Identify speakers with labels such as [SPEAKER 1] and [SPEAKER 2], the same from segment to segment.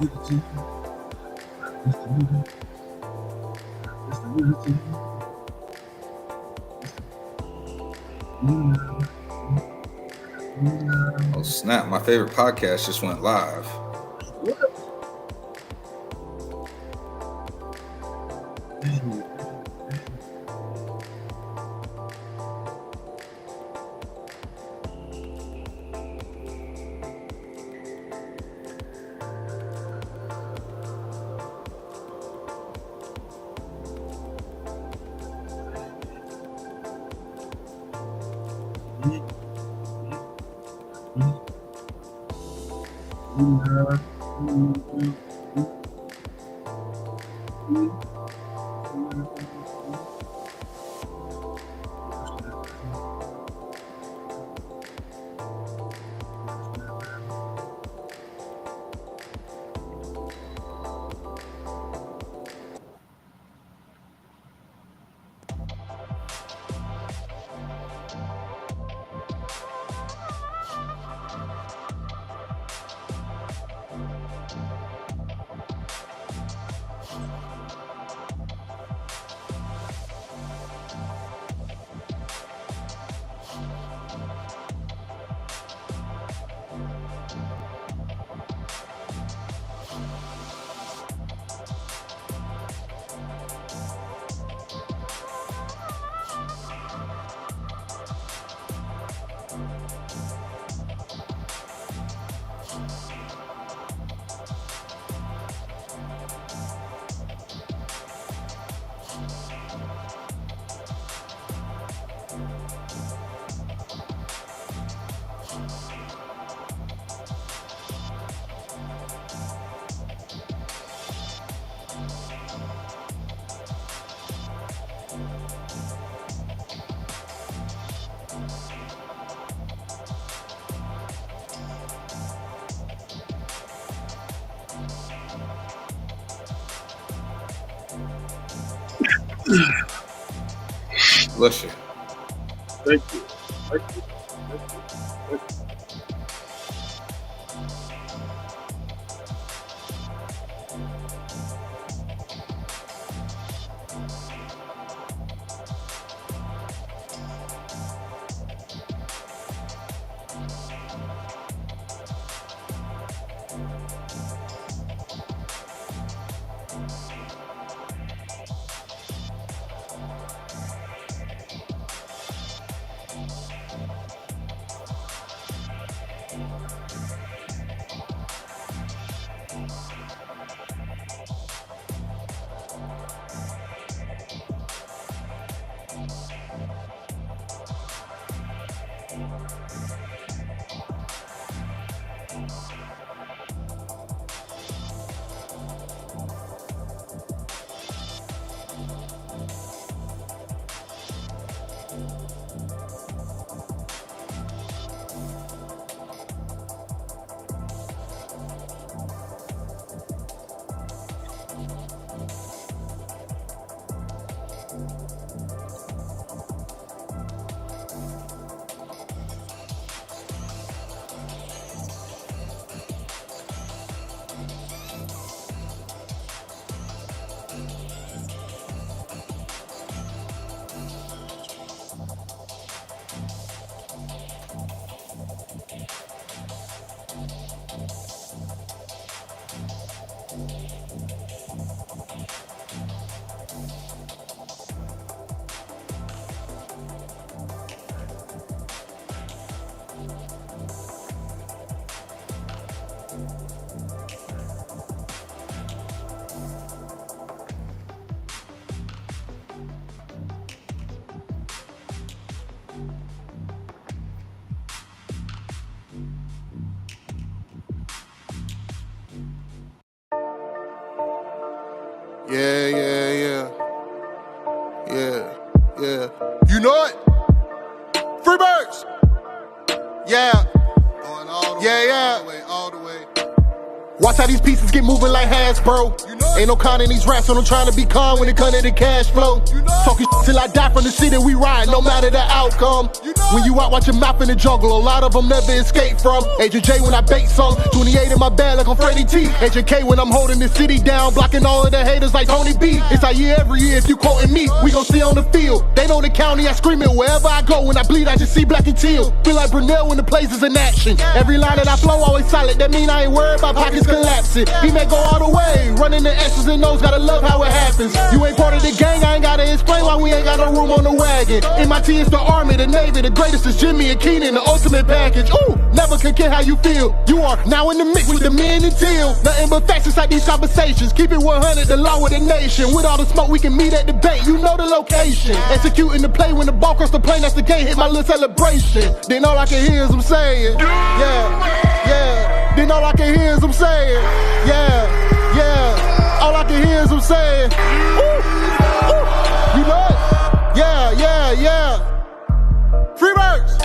[SPEAKER 1] Oh snap, my favorite podcast just went live. Bless you.
[SPEAKER 2] Thank you. Thank you. Thank you. Thank you.
[SPEAKER 3] Yeah. You know it? Free birds. Yeah.
[SPEAKER 4] Going all the way, all the way.
[SPEAKER 3] Watch how these pieces get moving like Hasbro.
[SPEAKER 4] You know it.
[SPEAKER 3] Ain't no con in these rats, so I'm trying to be calm when it comes to the cash flow.
[SPEAKER 4] You know it.
[SPEAKER 3] Talking till I die from the city we ride, no matter the outcome.
[SPEAKER 4] You know
[SPEAKER 3] When you out, watch your mouth in the jungle. A lot of them never escape from Agent J when I bait some. 28 in my bag like I'm Freddie T. Agent K when I'm holding the city down, blocking all of the haters like Tony B. It's our year every year. If you quoting me, we gon' see on the field. They know the county, I scream it wherever I go. When I bleed, I just see black and teal. Feel like Brunel when the plays is in action. Every line that I flow always solid. That mean I ain't worried about pockets collapsing. He may go all the way, running the S's and O's. Gotta love how it happens. You ain't part of the gang, I ain't gotta explain why we ain't got no room on the wagon. MIT is the Army, the Navy, the greatest is Jimmy and Keenan, the ultimate package. Ooh, never can care how you feel. You are now in the mix with the men and teal. Nothing but facts inside these conversations. Keep it 100, the law of the nation. With all the smoke, we can meet at the bait. You know the location. Executing the play when the ball cross the plane. That's the game. Hit my little celebration. Then all I can hear is them saying, yeah, yeah. Then all I can hear is them saying, yeah, yeah. All I can hear is them saying, ooh, ooh. You know it? Yeah, yeah, yeah. Free birds.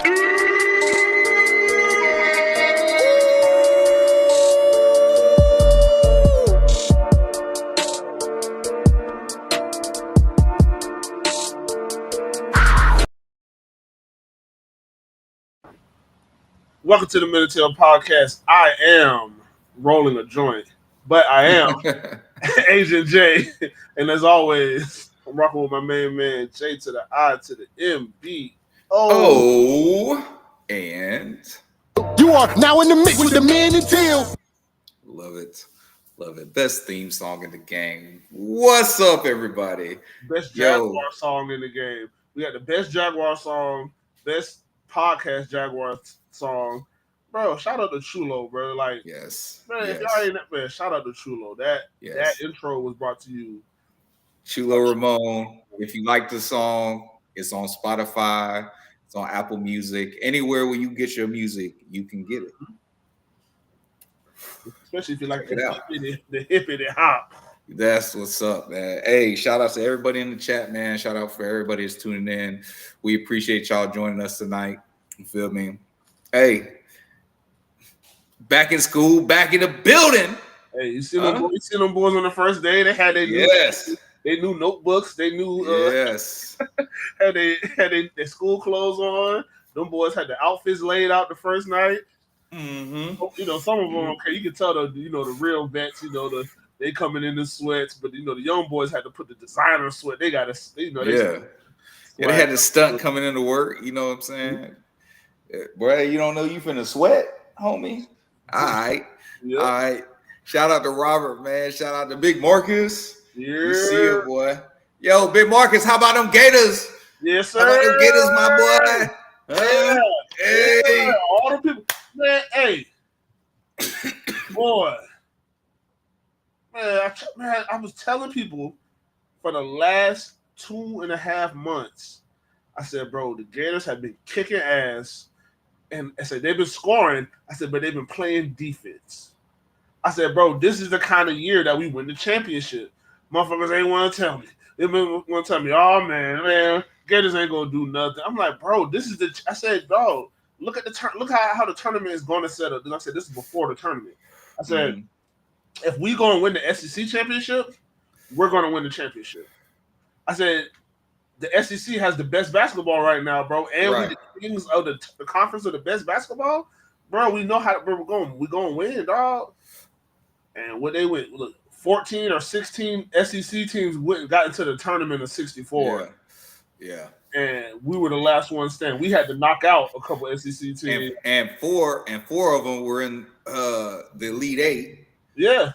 [SPEAKER 2] Welcome to the Military Podcast. I am rolling a joint, but I am Agent J. And as always, I'm rocking with my main man, J to the I to the M-B-O.
[SPEAKER 1] Oh, and
[SPEAKER 3] You are now in the mix with the men and teal.
[SPEAKER 1] love it. Love it. Best theme song in the game. What's up, everybody?
[SPEAKER 2] Best Jaguar song in the game. We got the best Jaguar song, best podcast Jaguar song. Bro, shout out to Chulo, bro. Like,
[SPEAKER 1] Yes.
[SPEAKER 2] man,
[SPEAKER 1] yes.
[SPEAKER 2] if y'all ain't that, man, shout out to Chulo. That intro was brought to you.
[SPEAKER 1] Chulo Ramone. If you like the song, it's on Spotify, it's on Apple Music. Anywhere where you get your music, you can get it.
[SPEAKER 2] Especially if you like
[SPEAKER 1] the
[SPEAKER 2] hippity hop.
[SPEAKER 1] That's what's up, man. Hey, shout out to everybody in the chat, man. Shout out for everybody that's tuning in. We appreciate y'all joining us tonight. You feel me? Hey, back in school, back in the building.
[SPEAKER 2] Hey, you see them boys on the first day? They had their new notebooks. They knew had their school clothes on. Them boys had the outfits laid out the first night.
[SPEAKER 1] Mm-hmm.
[SPEAKER 2] You know, some of them, okay, you can tell the real vets, they coming in the sweats, but the young boys had to put the designer sweat. They got to,
[SPEAKER 1] they had the stunt coming into work. You know what I'm saying? Boy, you don't know you finna sweat, homie. All right.
[SPEAKER 2] Yep.
[SPEAKER 1] All right. Shout out to Robert, man. Shout out to Big Marcus.
[SPEAKER 2] Yeah.
[SPEAKER 1] You see it, boy. Yo, Big Marcus, how about them Gators?
[SPEAKER 2] Yes, sir.
[SPEAKER 1] How about them Gators, my boy? Hey.
[SPEAKER 2] Yeah. All the people. Man, hey. Boy. Man, I was telling people for the last 2.5 months, I said, bro, the Gators have been kicking ass. And I said, they've been scoring. I said, but they've been playing defense. I said, bro, this is the kind of year that we win the championship. Motherfuckers ain't want to tell me. They want to tell me, oh, man, Gators ain't going to do nothing. I'm like, bro, this is I said, dog, look at look how the tournament is going to set up. Then I said, this is before the tournament. I said, if we going to win the SEC championship, we're going to win the championship. I said, the SEC has the best basketball right now, bro, and we the kings of the conference of the best basketball, bro. We know how we're going to win, dog. And what they went, look, 14 or 16 SEC teams got into the tournament of 64.
[SPEAKER 1] Yeah.
[SPEAKER 2] And we were the last one standing. We had to knock out a couple SEC teams.
[SPEAKER 1] And four of them were in the Elite Eight.
[SPEAKER 2] Yeah.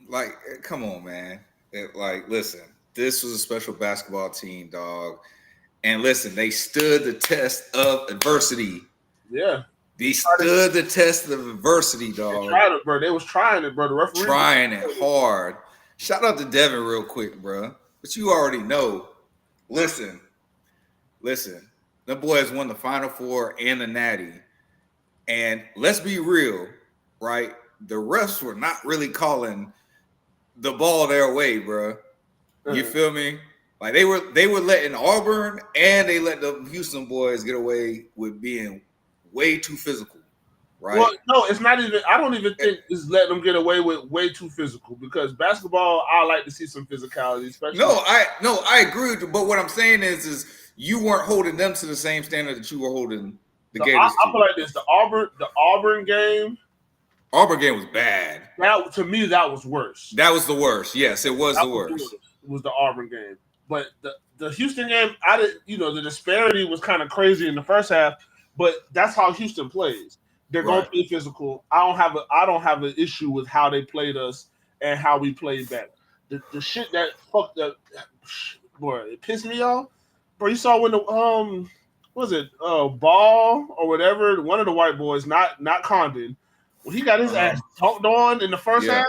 [SPEAKER 1] Like, come on, man. Listen, this was a special basketball team, dog. And listen, they stood the test of adversity.
[SPEAKER 2] Yeah.
[SPEAKER 1] They stood the test of adversity, dog.
[SPEAKER 2] They tried it, bro. They was trying it, bro. The referee
[SPEAKER 1] trying it hard. Shout out to Devin real quick, bro. But you already know. Listen. The boys won the Final Four and the Natty. And let's be real, right? The refs were not really calling the ball their way, bro. You feel me? Like they were letting Auburn and they let the Houston boys get away with being way too physical. right?
[SPEAKER 2] Well, no, it's not even. I don't even think it's letting them get away with way too physical because basketball, I like to see some physicality, especially.
[SPEAKER 1] No, I agree with you. But what I'm saying is you weren't holding them to the same standard that you were holding the Gators
[SPEAKER 2] I
[SPEAKER 1] to.
[SPEAKER 2] feel like this: the Auburn game.
[SPEAKER 1] Auburn game was bad.
[SPEAKER 2] That to me, that was worse.
[SPEAKER 1] That was the worst. Yes, it was the worst.
[SPEAKER 2] It was the Auburn game, but the Houston game, I didn't. You know, the disparity was kind of crazy in the first half, but that's how Houston plays. They're going to play physical. I don't have an issue with how they played us and how we played back. The shit that fucked up, boy, it pissed me off. Bro, you saw when the what was it Ball or whatever, one of the white boys, not Condon, when he got his ass talked on in the first half.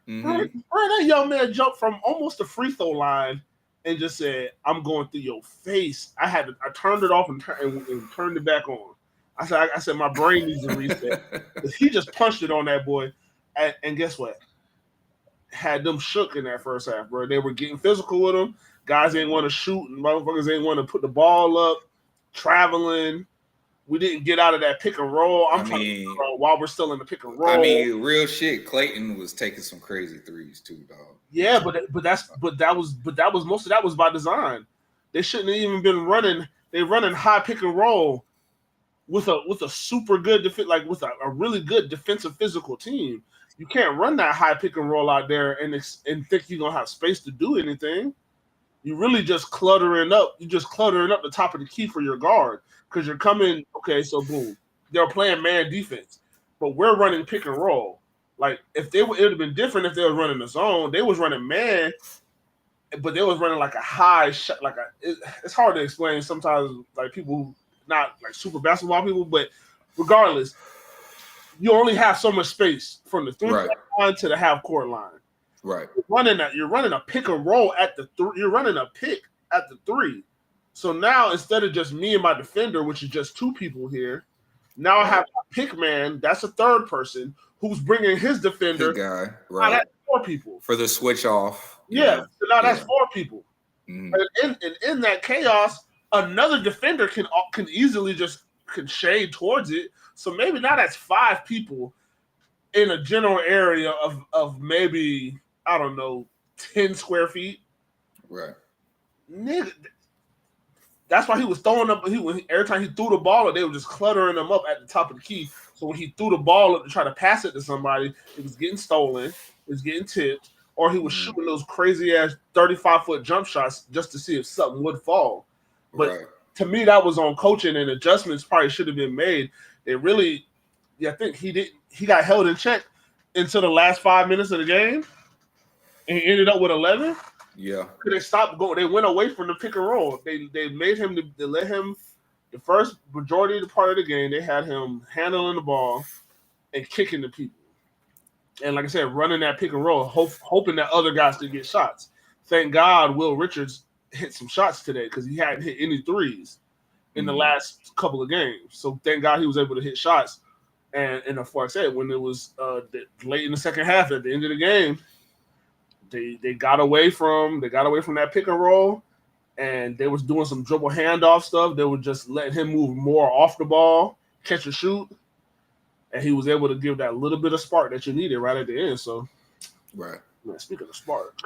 [SPEAKER 2] Bro, that young man jumped from almost the free throw line and just said, "I'm going through your face." I turned it off and turned it back on. I said my brain needs to reset. He just punched it on that boy, and guess what? Had them shook in that first half, bro. They were getting physical with him. Guys ain't want to shoot, and motherfuckers ain't want to put the ball up. Traveling, we didn't get out of that pick and roll. I'm trying to figure out while we're still in the pick and roll.
[SPEAKER 1] I mean, real shit. Clayton was taking some crazy threes too, dog.
[SPEAKER 2] Yeah, but that was most of that was by design. They shouldn't have even been running. They running high pick and roll with a super good with a really good defensive physical team. You can't run that high pick and roll out there and think you're gonna have space to do anything. You really just cluttering up. You're just cluttering up the top of the key for your guard because you're coming. Okay, so boom, they're playing man defense, but we're running pick and roll. Like it would have been different if they were running the zone. They was running man, but they was running like a high shot. It's hard to explain sometimes. Like people who not like super basketball people, but regardless, you only have so much space from the 3-point line to the half court line.
[SPEAKER 1] Right.
[SPEAKER 2] You're running a pick and roll at the 3. You're running a pick at the 3. So now instead of just me and my defender, which is just 2 people here, now I have a pick man. That's a third person who's bringing his defender.
[SPEAKER 1] Good guy. Right.
[SPEAKER 2] Now that's 4 people
[SPEAKER 1] for the switch off.
[SPEAKER 2] Yeah. So now that's 4 people. Mm-hmm. And in that chaos, another defender can easily just shade towards it. So maybe now that's 5 people in a general area of maybe, I don't know, 10 square feet.
[SPEAKER 1] Right.
[SPEAKER 2] Nigga, that's why he was throwing up. Every time he threw the ball, they were just cluttering him up at the top of the key. So when he threw the ball up to try to pass it to somebody, it was getting stolen, it was getting tipped, or he was shooting those crazy ass 35-foot jump shots just to see if something would fall. But to me, that was on coaching, and adjustments probably should have been made. They really, I think he got held in check until the last 5 minutes of the game, and he ended up with 11.
[SPEAKER 1] Yeah.
[SPEAKER 2] They stopped going. They went away from the pick and roll. They made him they let him the first majority of the part of the game. They had him handling the ball and kicking the people, and like I said, running that pick and roll, hoping that other guys could get shots. Thank God Will Richards hit some shots today because he hadn't hit any threes in the last couple of games. So thank God he was able to hit shots. And like I said, when it was late in the second half at the end of the game, they got away from that pick and roll, and they was doing some dribble handoff stuff. They were just letting him move more off the ball, catch and shoot, and he was able to give that little bit of spark that you needed right at the end. So, man, speaking of spark,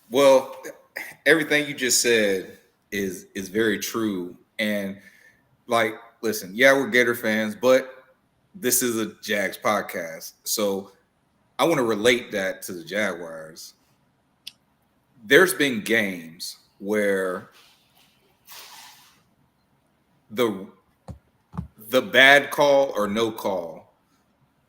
[SPEAKER 1] well, everything you just said is very true. And like, listen, yeah, we're Gator fans, but this is a Jags podcast, so I want to relate that to the Jaguars. There's been games where the bad call or no call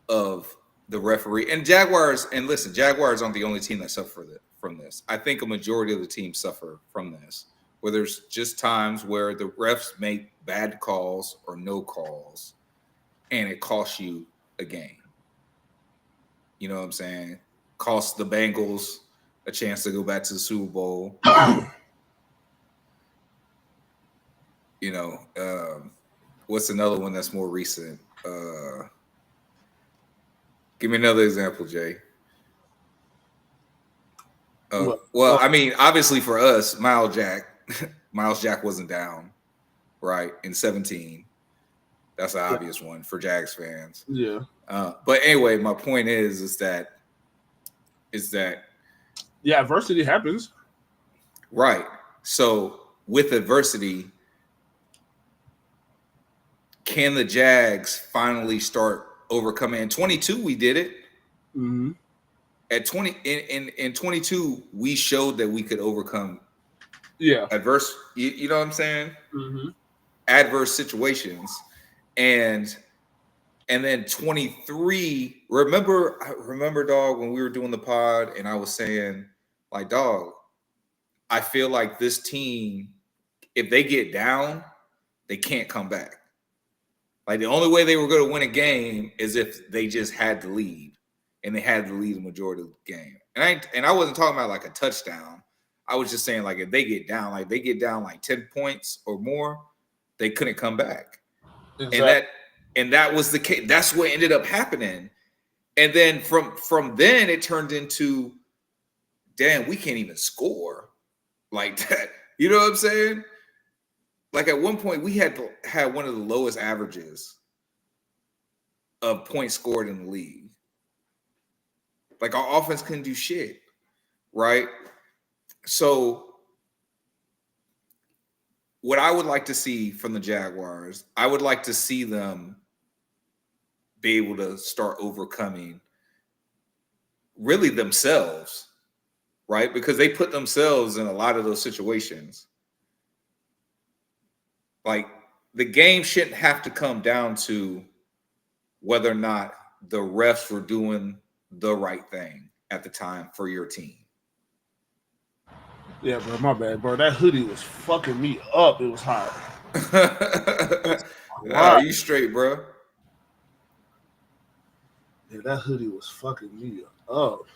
[SPEAKER 1] of the referee and Jaguars, and listen, Jaguars aren't the only team that suffer from this. I think a majority of the teams suffer from this, where there's just times where the refs make bad calls or no calls, and it costs you a game. You know what I'm saying? Cost the Bengals a chance to go back to the Super Bowl. You know, what's another one that's more recent? Give me another example, Jay. Well, I mean, obviously for us, Miles Jack wasn't down, right, in 17. That's an obvious one for Jags fans.
[SPEAKER 2] Yeah.
[SPEAKER 1] But anyway, my point is that
[SPEAKER 2] yeah, adversity happens.
[SPEAKER 1] Right. So with adversity, can the Jags finally start overcoming? In 22, we did it.
[SPEAKER 2] Mm-hmm.
[SPEAKER 1] At 20 in 22, we showed that we could overcome adverse. You know what I'm saying?
[SPEAKER 2] Mm-hmm.
[SPEAKER 1] Adverse situations, and then 23. Remember, dog, when we were doing the pod, and I was saying, like, dog, I feel like this team, if they get down, they can't come back. Like, the only way they were going to win a game is if they just had the lead, and they had to lead the majority of the game. And I wasn't talking about like a touchdown. I was just saying, like, if they get down, like 10 points or more, they couldn't come back. Exactly. And that was the case. That's what ended up happening. And then from then it turned into, damn, we can't even score like that. You know what I'm saying? Like, at one point, we had one of the lowest averages of points scored in the league. Like, our offense couldn't do shit, right? So what I would like to see from the Jaguars, I would like to see them be able to start overcoming really themselves, right? Because they put themselves in a lot of those situations. Like, the game shouldn't have to come down to whether or not the refs were doing the right thing at the time for your team.
[SPEAKER 2] Yeah, bro, my bad, bro. That hoodie was fucking me up. It was hot.
[SPEAKER 1] You straight, bro.
[SPEAKER 2] Yeah, that hoodie was fucking me up.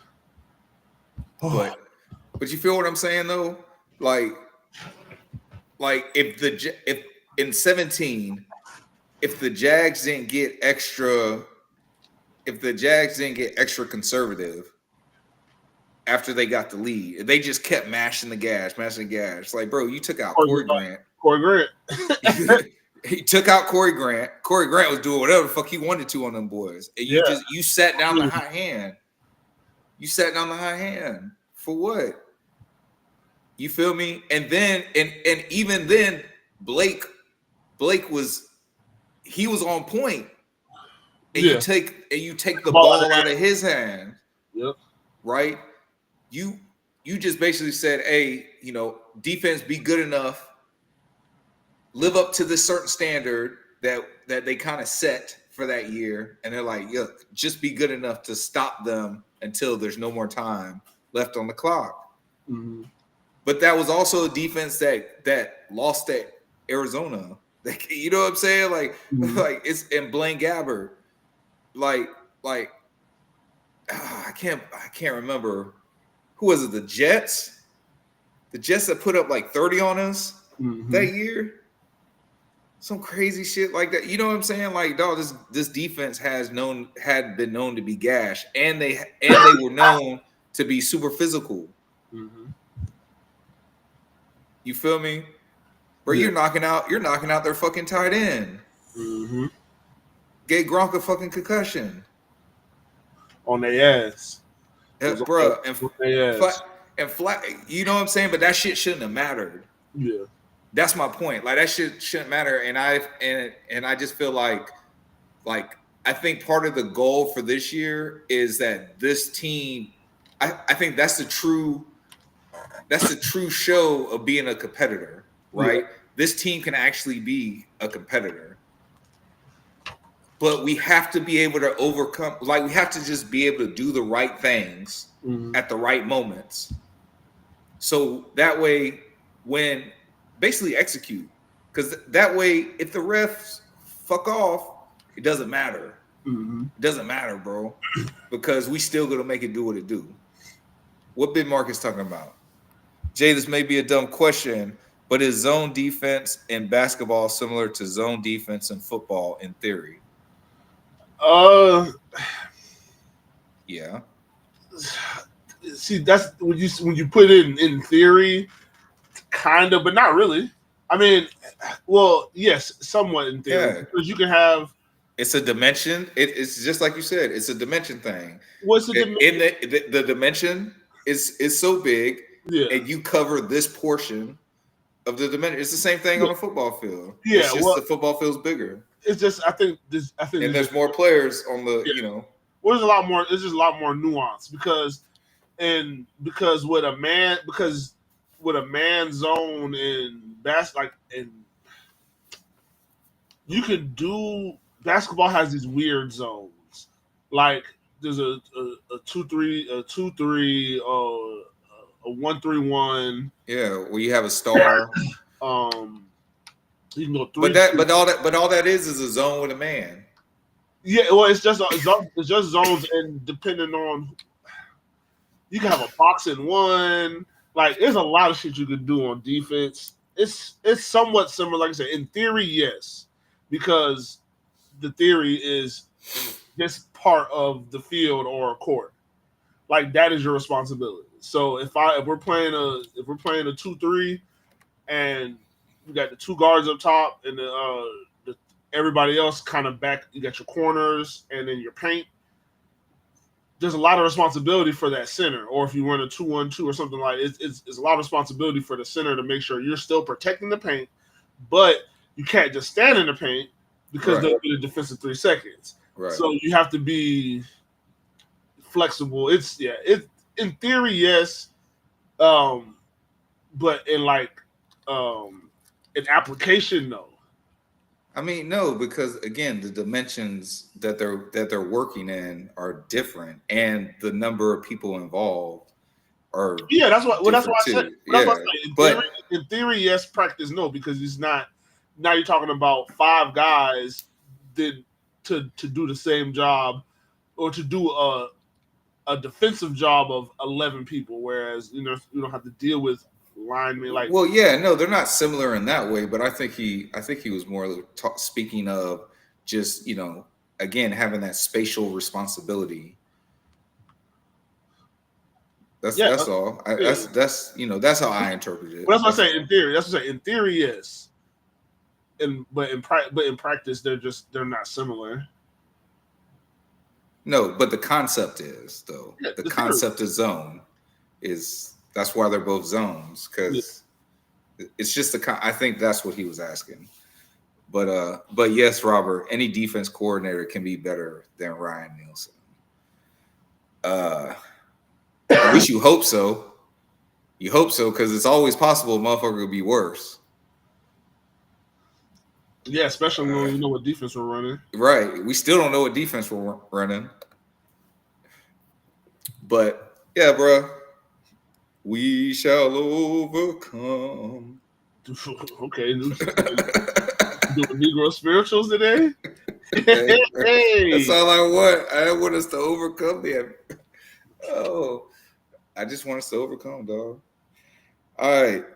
[SPEAKER 1] But you feel what I'm saying, though? Like if in 17, if the Jags didn't get extra conservative after they got the lead, they just kept mashing the gas. Like, bro, you took out Corey Grant. He took out Corey Grant. Corey Grant was doing whatever the fuck he wanted to on them boys. And you sat down the high hand. You sat down the high hand for what? You feel me? And then and even then, Blake was on point. And you take the ball out of his hand.
[SPEAKER 2] Yep.
[SPEAKER 1] Right? You just basically said, hey, defense, be good enough, live up to this certain standard that they kind of set for that year. And they're like, yeah, just be good enough to stop them until there's no more time left on the clock.
[SPEAKER 2] Mm-hmm.
[SPEAKER 1] But that was also a defense that lost at Arizona. Like, you know what I'm saying? Like, like it's in Blaine Gabbert. Like I can't remember. Who was it? The Jets? The Jets that put up like 30 on us that year? Some crazy shit like that. You know what I'm saying? Like, dog, this defense had been known to be gash, and they were known to be super physical.
[SPEAKER 2] Mm-hmm.
[SPEAKER 1] You feel me? Bro, you're knocking out their fucking tight end.
[SPEAKER 2] Mm-hmm.
[SPEAKER 1] Gave Gronk a fucking concussion.
[SPEAKER 2] On their ass.
[SPEAKER 1] Bro, and flat, you know what I'm saying? But that shit shouldn't have mattered.
[SPEAKER 2] Yeah.
[SPEAKER 1] That's my point. Like, that shit shouldn't matter. And I just feel like I think part of the goal for this year is that this team, I think that's the true show of being a competitor, right? Yeah. This team can actually be a competitor. But we have to be able to overcome, like, we have to just be able to do the right things at the right moments. So that way, when basically execute, because that way, if the refs fuck off, it doesn't matter.
[SPEAKER 2] Mm-hmm.
[SPEAKER 1] It doesn't matter, bro, because we still gonna make it do what it do. What Big Mark is talking about? Jay, this may be a dumb question, but is zone defense in basketball similar to zone defense in football in theory? Yeah.
[SPEAKER 2] See, that's when you put it in theory, kind of, but not really. I mean, well, yes, somewhat in theory,
[SPEAKER 1] Yeah.
[SPEAKER 2] because you can have.
[SPEAKER 1] It's a dimension. It's just like you said. It's a dimension thing.
[SPEAKER 2] What's the
[SPEAKER 1] In the dimension is so big,
[SPEAKER 2] Yeah.
[SPEAKER 1] and you cover this portion of the dimension. It's the same thing on a football field.
[SPEAKER 2] Yeah,
[SPEAKER 1] It's just
[SPEAKER 2] well,
[SPEAKER 1] the football field's bigger,
[SPEAKER 2] it's just I think
[SPEAKER 1] and there's more players on the.
[SPEAKER 2] Yeah.
[SPEAKER 1] You know,
[SPEAKER 2] well, there's a lot more. There's just a lot more nuance because with a man zone in you can do basketball has these weird zones. Like there's a 2-3, a 2-3, a 1-3-1.
[SPEAKER 1] yeah, where you have a star.
[SPEAKER 2] You can go 3.
[SPEAKER 1] But all that is a zone with a man.
[SPEAKER 2] Yeah, well, it's just zones, and depending on, you can have a box in one. Like, there's a lot of shit you could do on defense. It's somewhat similar, like I said. In theory, yes, because the theory is this part of the field or a court. Like, that is your responsibility. So if we're playing a 2-3, and you got the two guards up top and everybody else kind of back, you got your corners and then your paint. There's a lot of responsibility for that center, or if you run a 2-1-2 or something like it's a lot of responsibility for the center to make sure you're still protecting the paint, but you can't just stand in the paint because they'll get a defensive 3 seconds.
[SPEAKER 1] Right.
[SPEAKER 2] So you have to be flexible. It's in theory, yes, but in an application, no.
[SPEAKER 1] I mean, no, because again, the dimensions that they're working in are different, and the number of people involved are
[SPEAKER 2] that's why I said. In theory, yes. Practice, no, because it's not. Now you're talking about 5 guys to do the same job, or to do a defensive job of 11 people, whereas you don't have to deal with linemen like.
[SPEAKER 1] Well, yeah, no, they're not similar in that way, but I think he was more speaking of just again having that spatial responsibility. That's all. That's how I interpret it.
[SPEAKER 2] Well, that's what I say in theory. That's what I say in theory, yes. But in practice, they're not similar.
[SPEAKER 1] No, but the concept is though.
[SPEAKER 2] Yeah,
[SPEAKER 1] the concept of zone is. That's why they're both zones, because it's just I think that's what he was asking. But yes, Robert, any defense coordinator can be better than Ryan Nielsen. At least you hope so. You hope so, because it's always possible a motherfucker could be worse.
[SPEAKER 2] Yeah, especially when you know what defense we're running.
[SPEAKER 1] Right. We still don't know what defense we're running. But yeah, bro. We shall overcome.
[SPEAKER 2] Okay. Doing Negro spirituals today? Hey.
[SPEAKER 1] That's all I want. I want us to overcome them. Oh, I just want us to overcome, dog. All right.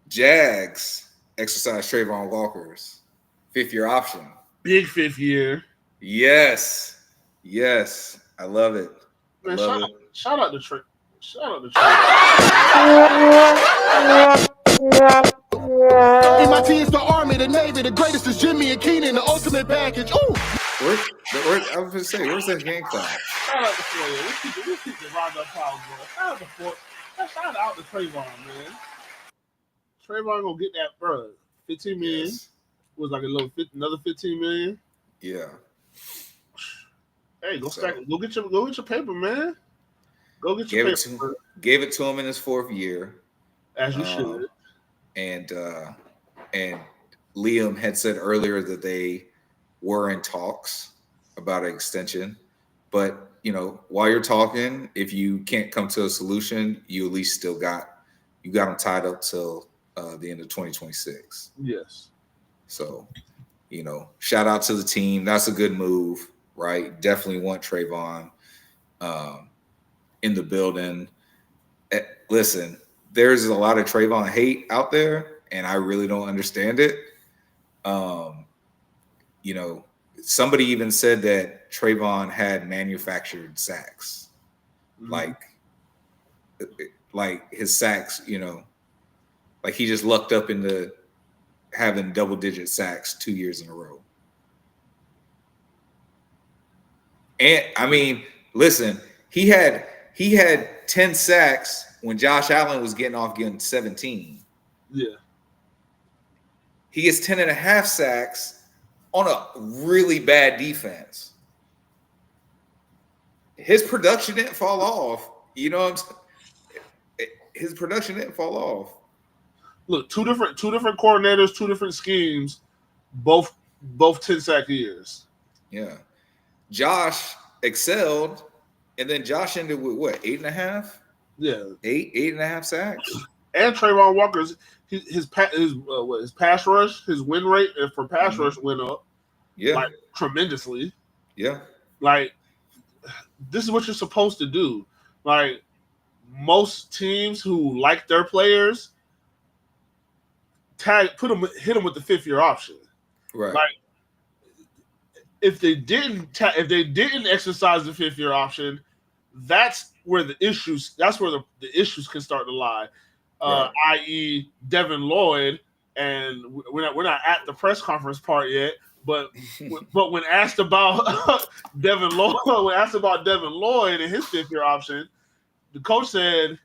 [SPEAKER 1] Jags exercise Trayvon Walker's 5th-year option.
[SPEAKER 2] Big 5th year.
[SPEAKER 1] Yes. I love it.
[SPEAKER 2] Man, shout out to Trey.
[SPEAKER 3] MIT is the Army, the Navy, the greatest is Jimmy and Keenan, the ultimate package. Ooh!
[SPEAKER 1] I was gonna say, where's that game clap?
[SPEAKER 2] Shout out to Floyd. Let's keep the Rondo Power, bro. Shout out to Trayvon, man. Trayvon gonna get that, bro. 15 million.
[SPEAKER 1] Yes.
[SPEAKER 2] Was like another 15 million.
[SPEAKER 1] Yeah.
[SPEAKER 2] Hey, go get your paper, man. Go get your paper.
[SPEAKER 1] Gave it to him in his 4th year.
[SPEAKER 2] As you should.
[SPEAKER 1] And Liam had said earlier that they were in talks about an extension. But, while you're talking, if you can't come to a solution, you at least still got them tied up till the end of 2026.
[SPEAKER 2] Yes.
[SPEAKER 1] So, shout out to the team. That's a good move, right? Definitely want Trayvon in the building. Listen, there's a lot of Trayvon hate out there, and I really don't understand it. Somebody even said that Trayvon had manufactured sacks, like his sacks, Like he just lucked up into having double-digit sacks 2 years in a row. And I mean, listen, he had 10 sacks when Josh Allen was getting 17.
[SPEAKER 2] Yeah.
[SPEAKER 1] He gets 10 and a half sacks on a really bad defense. His production didn't fall off. You know what I'm saying? His production didn't fall off.
[SPEAKER 2] Look, two different coordinators, two different schemes, both 10-sack years.
[SPEAKER 1] Yeah. Josh excelled, and then Josh ended with what, 8.5?
[SPEAKER 2] Yeah.
[SPEAKER 1] 8.5 sacks.
[SPEAKER 2] And Trayvon Walker's his pass rush, his win rate for pass rush went up.
[SPEAKER 1] Yeah.
[SPEAKER 2] Like tremendously.
[SPEAKER 1] Yeah.
[SPEAKER 2] Like this is what you're supposed to do. Like most teams who like their players hit them with the 5th-year option.
[SPEAKER 1] Right.
[SPEAKER 2] Like if they didn't exercise the 5th-year option, that's where the issues can start to lie.
[SPEAKER 1] Right.
[SPEAKER 2] I.e. Devin Lloyd, and we're not at the press conference part yet, but when asked about Devin Lloyd and his 5th-year option, the coach said,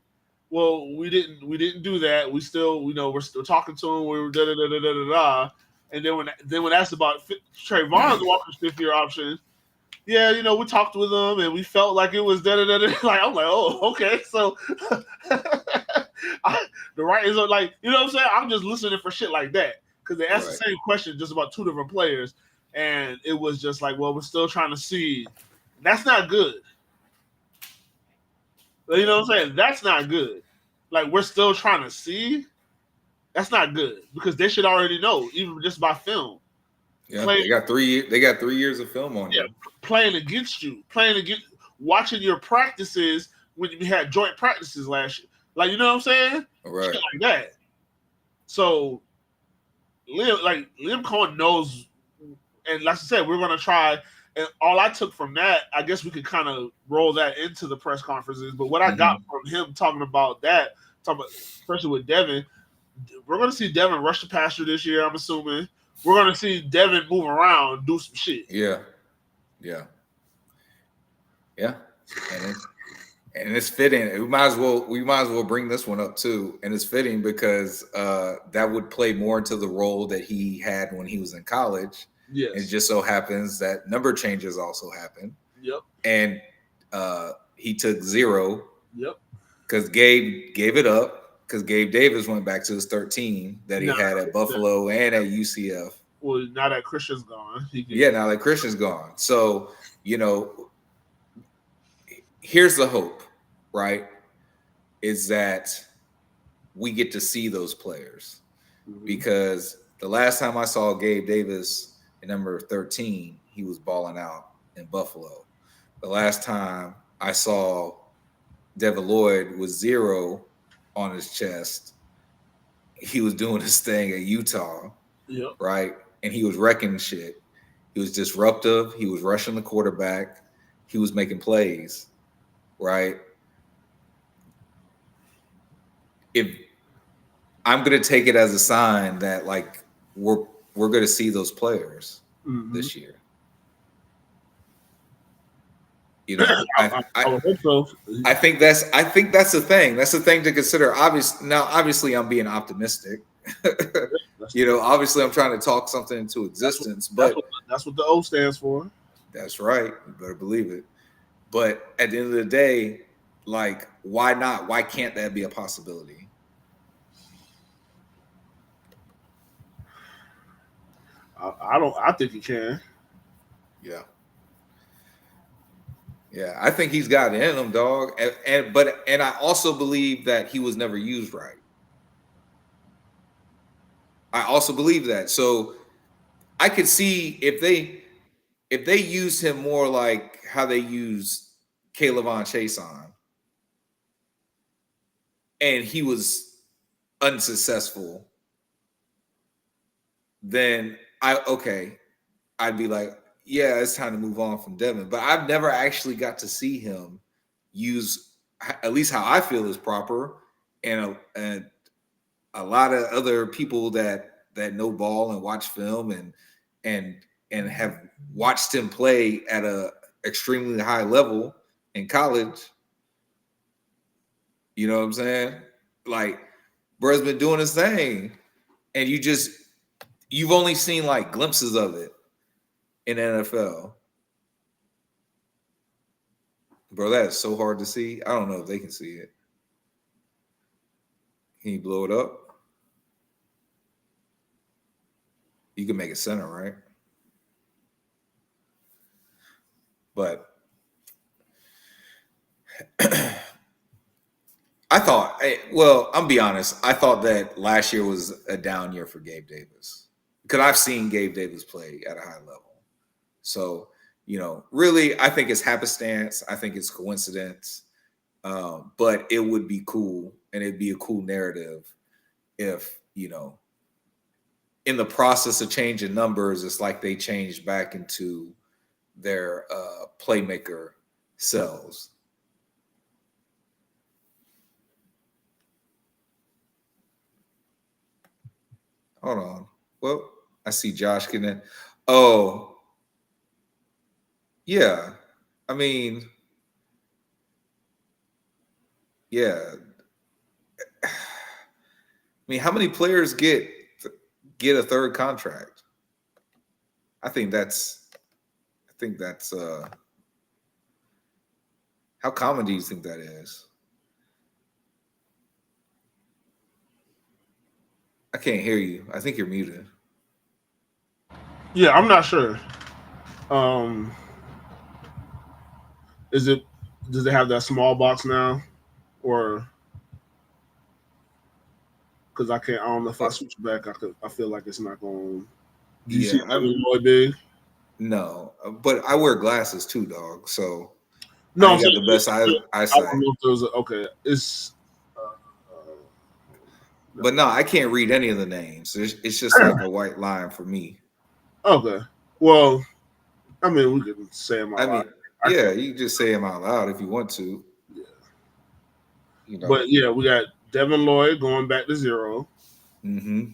[SPEAKER 2] "Well, we didn't do that. We still, we're still talking to him. We were da da da da da da." And then when asked about Trayvon Walker's 5th-year option, yeah, we talked with him and we felt like it was da da da da. Like I'm like, oh, okay, so the right is like, you know what I'm saying? I'm just listening for shit like that because they asked the same question just about 2 different players, and it was just like, well, we're still trying to see. That's not good. You know what I'm saying? That's not good. Like we're still trying to see. That's not good because they should already know, even just by film.
[SPEAKER 1] Yeah, they got 3 years of film on you.
[SPEAKER 2] Playing against watching your practices when you had joint practices last year. Like, you know what I'm saying?
[SPEAKER 1] Right.
[SPEAKER 2] Shit like that. So Liam Cohen knows, and like I said, we're gonna try. And all I took from that, I guess we could kind of roll that into the press conferences. But what I got from him talking about, especially with Devin, we're gonna see Devin rush the passer this year. I'm assuming we're gonna see Devin move around, do some shit.
[SPEAKER 1] Yeah. And it's fitting. We might as well bring this one up too. And it's fitting because that would play more into the role that he had when he was in college.
[SPEAKER 2] Yes.
[SPEAKER 1] It just so happens that number changes also happen.
[SPEAKER 2] Yep.
[SPEAKER 1] And he took 0.
[SPEAKER 2] Yep.
[SPEAKER 1] Because Gabe gave it up because Gabe Davis went back to his 13 that he had at Buffalo and at UCF.
[SPEAKER 2] Well, now that Christian's gone.
[SPEAKER 1] Now that Christian's gone. So, here's the hope, right? Is that we get to see those players. Because the last time I saw Gabe Davis at number 13, he was balling out in Buffalo. The last time I saw Devin Lloyd with 0 on his chest, he was doing his thing at Utah, right? And he was wrecking shit. He was disruptive. He was rushing the quarterback. He was making plays, right? If I'm going to take it as a sign that like we're going to see those players this year.
[SPEAKER 2] I would hope so.
[SPEAKER 1] I think that's the thing. That's the thing to consider. Obviously, I'm being optimistic. Obviously, I'm trying to talk something into existence. But
[SPEAKER 2] that's what the O stands for.
[SPEAKER 1] That's right. You better believe it. But at the end of the day, like, why not? Why can't that be a possibility?
[SPEAKER 2] I think he can.
[SPEAKER 1] Yeah, I think he's got it in him, dog. And I also believe that he was never used right. I also believe that. So I could see if they used him more like how they used K'Lavon Chaisson, and he was unsuccessful, then I'd be like, yeah, it's time to move on from Devin. But I've never actually got to see him use, at least how I feel is proper, and a lot of other people that know ball and watch film and have watched him play at a extremely high level in college. You know what I'm saying? Like, bro's been doing his thing, and you've only seen like glimpses of it in NFL. Bro, that is so hard to see. I don't know if they can see it. Can you blow it up? You can make it center, right? But I thought, I'm be honest. I thought that last year was a down year for Gabe Davis because I've seen Gabe Davis play at a high level. So, really, I think it's happenstance. I think it's coincidence. But it would be cool, and it'd be a cool narrative if, in the process of changing numbers, it's like they changed back into their playmaker selves. Hold on. Well, I see Josh getting in. Oh, yeah. I mean, yeah. I mean, how many players get a third contract? I think that's how common do you think that is? I can't hear you. I think you're muted.
[SPEAKER 2] Yeah, I'm not sure. Does it have that small box now, or because I don't know if I switch back, I feel like it's not going. Do you see Devin Lloyd big?
[SPEAKER 1] No, but I wear glasses too, dog. So
[SPEAKER 2] no,
[SPEAKER 1] I got the best eyesight.
[SPEAKER 2] I don't know if there was okay. It's.
[SPEAKER 1] But no, I can't read any of the names. It's just like a white line for me.
[SPEAKER 2] Okay. Well, I mean, we can say them out loud.
[SPEAKER 1] Yeah, you can just say them out loud if you want to.
[SPEAKER 2] Yeah. But yeah, we got Devin Lloyd going back to 0.
[SPEAKER 1] Mm-hmm.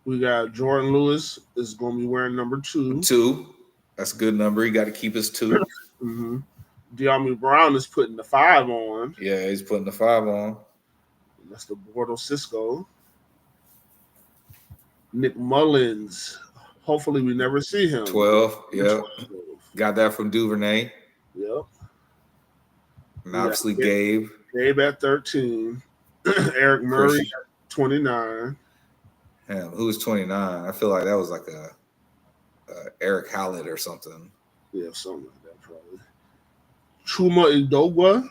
[SPEAKER 2] We got Jordan Lewis is going to be wearing number 2.
[SPEAKER 1] 2. That's a good number. You got to keep his 2.
[SPEAKER 2] Mm-hmm. De'Ami Brown is putting the 5 on.
[SPEAKER 1] Yeah, he's putting the 5 on.
[SPEAKER 2] That's the Bordeaux Cisco. Nick Mullins. Hopefully, we never see him.
[SPEAKER 1] 12. Yep. Got that from Duvernay.
[SPEAKER 2] Yep.
[SPEAKER 1] And obviously, Gabe.
[SPEAKER 2] Gabe at 13. Eric Murray at 29.
[SPEAKER 1] Damn, who was 29? I feel like that was like a Eric Hallett or something.
[SPEAKER 2] Yeah, something like that probably. Chuma Idogwa,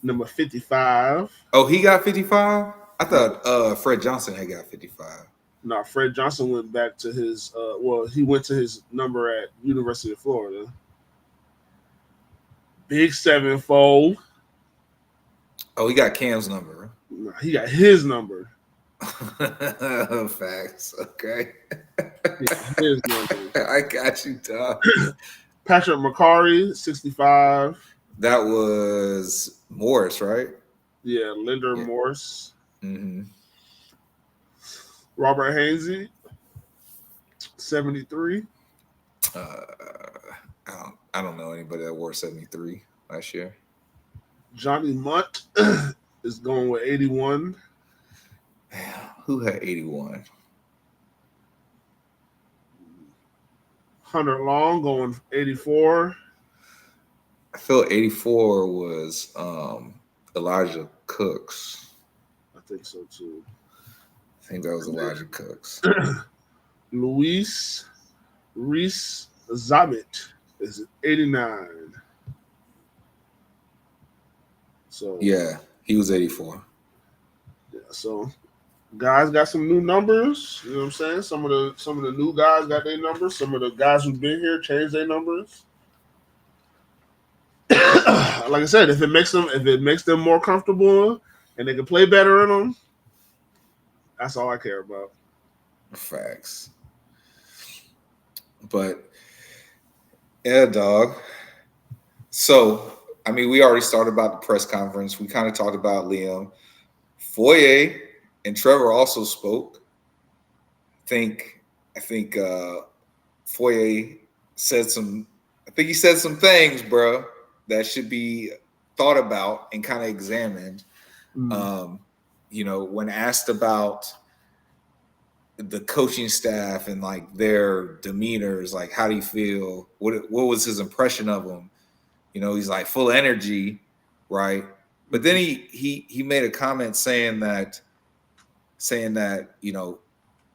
[SPEAKER 2] number 55.
[SPEAKER 1] Oh, he got 55? I thought Fred Johnson had got 55.
[SPEAKER 2] No, Fred Johnson went back to his he went to his number at University of Florida. Big 7-fold.
[SPEAKER 1] Oh, he got Cam's number.
[SPEAKER 2] No, he got his number.
[SPEAKER 1] Facts. Okay.
[SPEAKER 2] His number.
[SPEAKER 1] I got you, Tom.
[SPEAKER 2] Patrick McCarry, 65.
[SPEAKER 1] That was Morris, right?
[SPEAKER 2] Yeah, Linder Morris.
[SPEAKER 1] Mm-hmm.
[SPEAKER 2] Robert Hainsey, 73.
[SPEAKER 1] I don't know anybody that wore 73 last year.
[SPEAKER 2] Johnny Munt is going with 81.
[SPEAKER 1] Who had 81?
[SPEAKER 2] Hunter Long going 84.
[SPEAKER 1] I feel 84 was Elijah Cooks.
[SPEAKER 2] I think so too.
[SPEAKER 1] I think that was Elijah Cooks.
[SPEAKER 2] Luis Reese Zabit is 89. So
[SPEAKER 1] yeah, he was 84.
[SPEAKER 2] Yeah, so guys got some new numbers. You know what I'm saying? Some of the new guys got their numbers. Some of the guys who've been here changed their numbers. Like I said, if it makes them more comfortable and they can play better in them, that's all I care about.
[SPEAKER 1] Facts. But yeah, dog. So, I mean, we already started about the press conference. We kind of talked about Liam. Foye and Trevor also spoke. I think Foye said some. I think he said some things, bro, that should be thought about and kind of examined. You know, when asked about the coaching staff and like their demeanors, like how do you feel? What was his impression of them? You know, he's like full of energy, right? But then he made a comment saying that you know,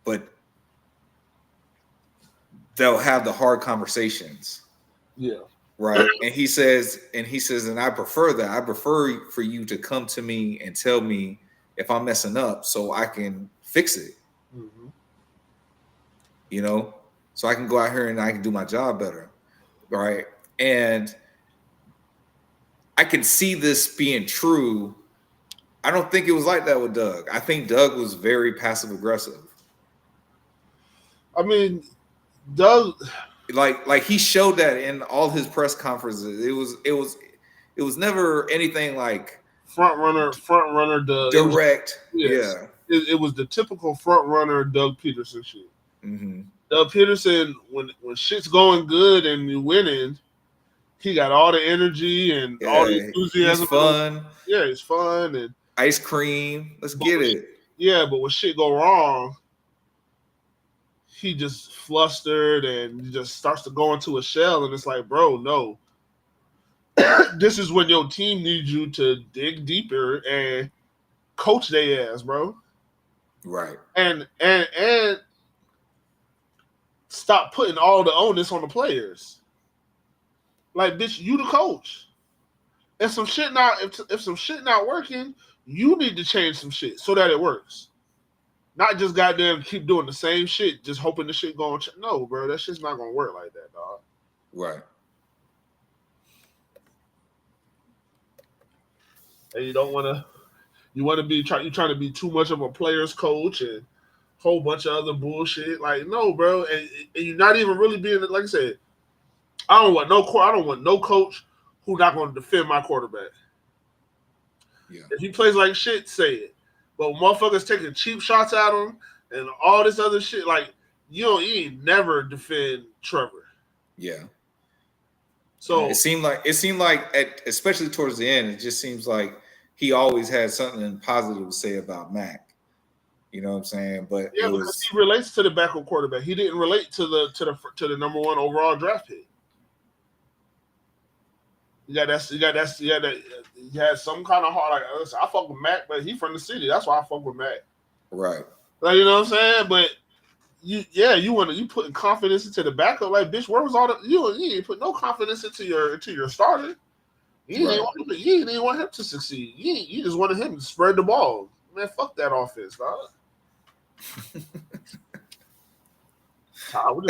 [SPEAKER 1] but they'll have the hard conversations.
[SPEAKER 2] Yeah.
[SPEAKER 1] Right. And he says, and I prefer that. I prefer for you to come to me and tell me if I'm messing up so I can fix it.
[SPEAKER 2] Mm-hmm.
[SPEAKER 1] You know, so I can go out here and I can do my job better. Right. And I can see this being true. I don't think it was like that with Doug. I think Doug was very passive aggressive.
[SPEAKER 2] I mean, Doug,
[SPEAKER 1] like he showed that in all his press conferences. It was never anything like
[SPEAKER 2] front runner Doug.
[SPEAKER 1] Direct.
[SPEAKER 2] Yes.
[SPEAKER 1] Yeah.
[SPEAKER 2] It was the typical front runner Doug Peterson shit.
[SPEAKER 1] Mm-hmm.
[SPEAKER 2] Doug Peterson, when shit's going good and you're winning, he got all the energy and all the enthusiasm.
[SPEAKER 1] He's fun.
[SPEAKER 2] Yeah, he's fun and
[SPEAKER 1] ice cream. Let's get it.
[SPEAKER 2] Yeah, but when shit go wrong, he just flustered and just starts to go into a shell. And it's like, bro, no. This is when your team needs you to dig deeper and coach their ass, bro.
[SPEAKER 1] Right.
[SPEAKER 2] And stop putting all the onus on the players. Like, bitch, you the coach. If some shit if some shit not working, you need to change some shit so that it works. Not just goddamn keep doing the same shit, just hoping the shit going. No, bro, that shit's not gonna work like that, dog.
[SPEAKER 1] Right.
[SPEAKER 2] And you don't want to. You want to be you're trying to be too much of a player's coach and a whole bunch of other bullshit. Like, no, bro, and you're not even really being, like I said. I don't want no coach who's not going to defend my quarterback.
[SPEAKER 1] Yeah.
[SPEAKER 2] If he plays like shit, say it. But motherfuckers taking cheap shots at him and all this other shit, like you ain't never defend Trevor.
[SPEAKER 1] Yeah.
[SPEAKER 2] So
[SPEAKER 1] it seemed like especially towards the end, it just seems like he always had something positive to say about Mac. You know what I'm saying? But
[SPEAKER 2] yeah, because he relates to the backup quarterback. He didn't relate to the number one overall draft pick. He had some kind of heart. Like, listen, I fuck with Mac, but he from the city. That's why I fuck with Mac.
[SPEAKER 1] Right.
[SPEAKER 2] Like, you know what I'm saying? But you putting confidence into the backup. Like, bitch, where was all the you ain't put no confidence into your starter. You didn't want him to succeed. You just wanted him to spread the ball. Man, fuck that offense, dog. We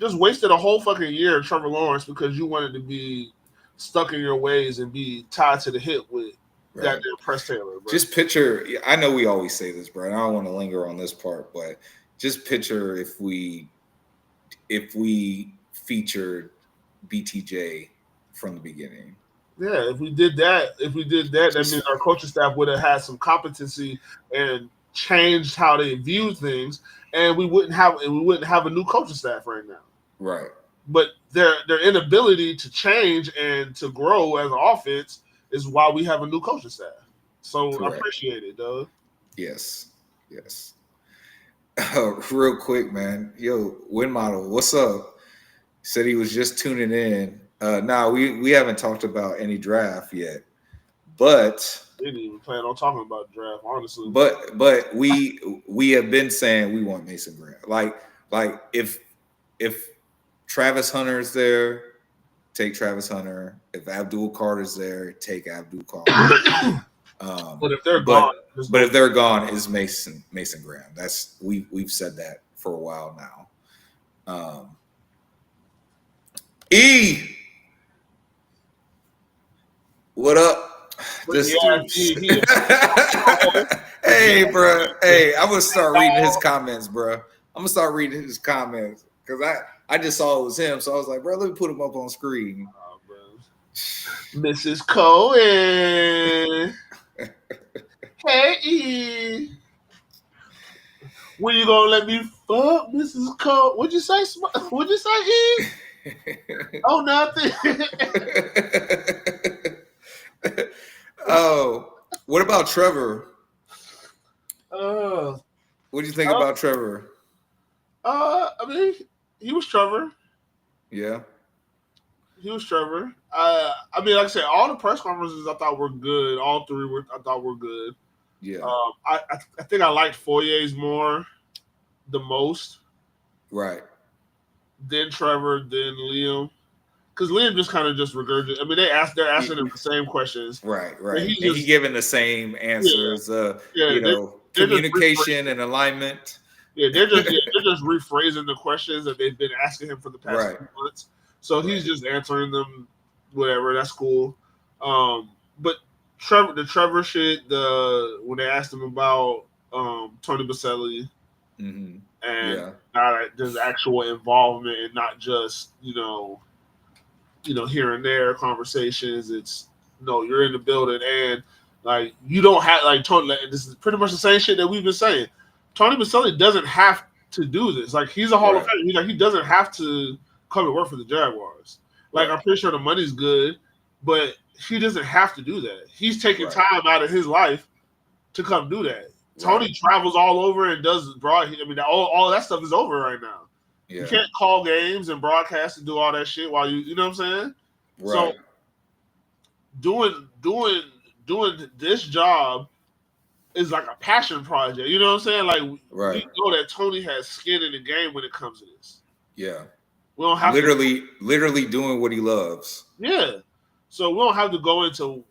[SPEAKER 2] just wasted a whole fucking year of Trevor Lawrence because you wanted to be stuck in your ways and be tied to the hip with that Press Taylor. Bro.
[SPEAKER 1] Just picture. I know we always say this, bro. And I don't want to linger on this part, but just picture if we featured BTJ from the beginning.
[SPEAKER 2] Yeah, if we did that, that means our coaching staff would have had some competency and changed how they view things, and we wouldn't have a new coaching staff right now.
[SPEAKER 1] Right.
[SPEAKER 2] But their inability to change and to grow as an offense is why we have a new coaching staff. So I appreciate it, Doug.
[SPEAKER 1] Yes. Real quick, man. Yo, Win Model, what's up? Said he was just tuning in. We haven't talked about any draft yet, but
[SPEAKER 2] we didn't even plan on talking about draft, honestly.
[SPEAKER 1] But we have been saying we want Mason Graham. Like if Travis Hunter is there, take Travis Hunter. If Abdul Carter's there, take Abdul Carter.
[SPEAKER 2] But if they're gone,
[SPEAKER 1] it's Mason Graham. That's we've said that for a while now. What up? This hey, bro. Hey, I'm gonna start reading his comments, bro. I'm gonna start reading his comments because I just saw it was him, so I was like, bro, let me put him up on screen.
[SPEAKER 2] Mrs. Cohen. Hey, E. When you gonna let me fuck Mrs. Cole? What'd you say? What'd you say, E? Oh, nothing.
[SPEAKER 1] Oh, what about Trevor?
[SPEAKER 2] uh,
[SPEAKER 1] What do you think about Trevor?
[SPEAKER 2] I mean, he was Trevor.
[SPEAKER 1] Yeah.
[SPEAKER 2] He was Trevor. I mean, like I said, all the press conferences I thought were good. All three I thought were good.
[SPEAKER 1] Yeah.
[SPEAKER 2] I think I liked Foyer's more, the most.
[SPEAKER 1] Right.
[SPEAKER 2] Then Trevor, then Liam. Because Liam just kind of just regurgitated. I mean, they're asking him the same questions.
[SPEAKER 1] Right.
[SPEAKER 2] And
[SPEAKER 1] He giving the same answers.
[SPEAKER 2] They're
[SPEAKER 1] Communication and alignment.
[SPEAKER 2] Yeah, they're just rephrasing the questions that they've been asking him for the past few months. So he's just answering them, whatever. That's cool. But the Trevor shit, when they asked him about Tony Baselli, and there's actual involvement and not just here and there conversations. It's you're in the building and like you don't have like Tony. This is pretty much the same shit that we've been saying. Tony Baselli doesn't have to do this. Like he's a Hall of Famer. He doesn't have to come to work for the Jaguars. Like I'm pretty sure the money's good, but he doesn't have to do that. He's taking time out of his life to come do that. Tony travels all over and does all that stuff is over right now. Yeah. You can't call games and broadcast and do all that shit while you know what I'm saying? Right. So doing this job is like a passion project. You know what I'm saying? Like we know that Tony has skin in the game when it comes to this.
[SPEAKER 1] Yeah.
[SPEAKER 2] We don't have
[SPEAKER 1] literally doing what he loves.
[SPEAKER 2] Yeah. So we don't have to go into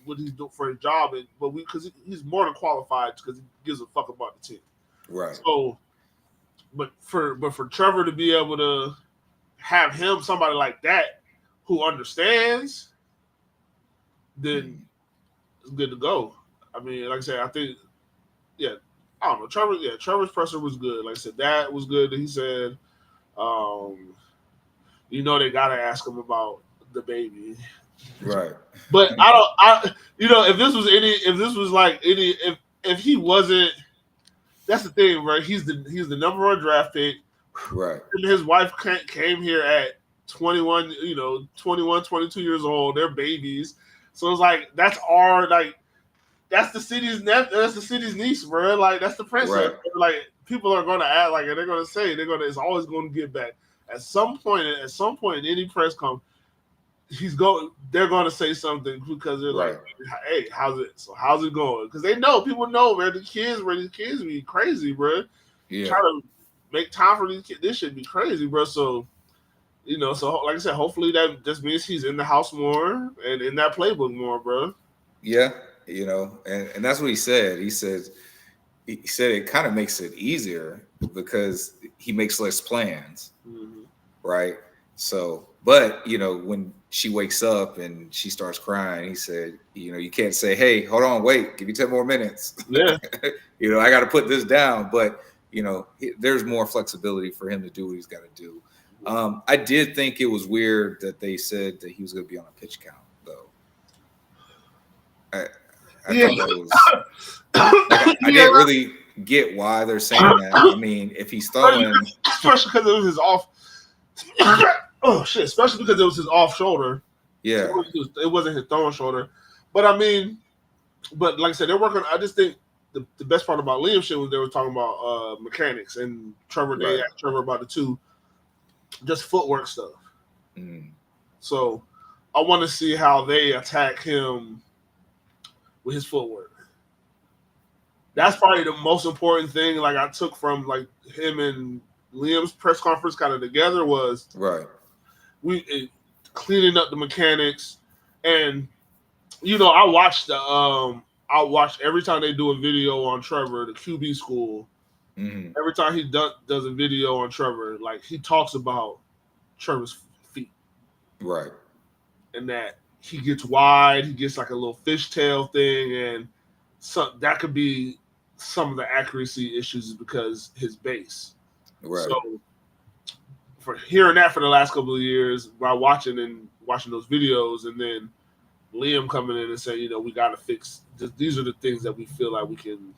[SPEAKER 2] what he's doing for his job, but because he's more than qualified because he gives a fuck about the team. Right. So But for Trevor to be able to have somebody like that who understands, then it's good to go. I mean, like I said, I think, I don't know. Trevor's presser was good. Like I said, that was good. He said, they gotta ask him about the baby.
[SPEAKER 1] Right.
[SPEAKER 2] But if he wasn't. That's the thing, right? He's the number one draft pick.
[SPEAKER 1] Right.
[SPEAKER 2] And his wife came here at 21, 22 years old. They're babies. So it's like that's the city's niece, bro. Like that's the princess. Right. Like people are gonna act like they're gonna say it's always gonna get back. At some point in any press conference, they're gonna say something because they're like, hey, how's it going? Because people know, man, these kids be crazy, bro. Yeah. Try to make time for these kids. This should be crazy, bro. So, so like I said, hopefully that just means he's in the house more and in that playbook more, bro.
[SPEAKER 1] Yeah, and that's what he said. He said it kind of makes it easier because he makes less plans, right? So, but when she wakes up and she starts crying, he said, you can't say, hey, hold on, wait, give me 10 more minutes.
[SPEAKER 2] Yeah.
[SPEAKER 1] I got to put this down. But, there's more flexibility for him to do what he's got to do. I did think it was weird that they said that he was going to be on a pitch count, though. I thought that was I didn't really get why they're saying that. I mean, if he's throwing,
[SPEAKER 2] especially because it was his off. Oh shit! Especially because it was his off shoulder.
[SPEAKER 1] Yeah,
[SPEAKER 2] it wasn't his throwing shoulder. But I mean, like I said, they're working. I just think the best part about Liam shit was they were talking about mechanics and Trevor. They asked Trevor about the two, just footwork stuff. So I want to see how they attack him with his footwork. That's probably the most important thing. Like I took from like him and Liam's press conference kind of together was cleaning up the mechanics, and I watch every time they do a video on Trevor, the QB school. Every time he does a video on Trevor, like he talks about Trevor's feet,
[SPEAKER 1] right,
[SPEAKER 2] and that he gets wide, he gets like a little fishtail thing, and that could be some of the accuracy issues because his base.
[SPEAKER 1] Right.
[SPEAKER 2] So for hearing that for the last couple of years, by watching those videos, and then Liam coming in and saying, we got to fix. These are the things that we feel like we can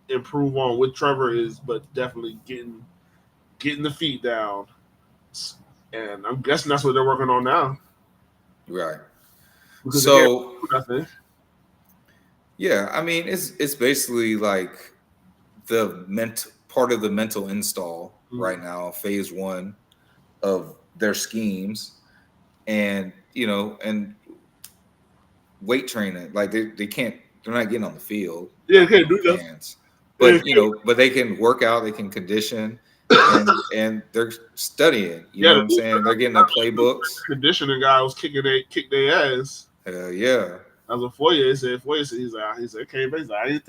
[SPEAKER 2] improve on with Trevor but definitely getting the feet down. And I'm guessing that's what they're working on now.
[SPEAKER 1] Right.
[SPEAKER 2] Because
[SPEAKER 1] So,
[SPEAKER 2] nothing.
[SPEAKER 1] Yeah, I mean, it's basically like part of the mental install right now, phase 1 of their schemes, and and weight training. Like they're not getting on the field.
[SPEAKER 2] Yeah, they can't do that.
[SPEAKER 1] Hands. But but they can work out, they can condition, and they're studying. You know what I'm saying? They're getting their playbooks.
[SPEAKER 2] Conditioning guy was kicked their ass.
[SPEAKER 1] Hell yeah.
[SPEAKER 2] As a Foyer said, he's like, came back. He's like, I didn't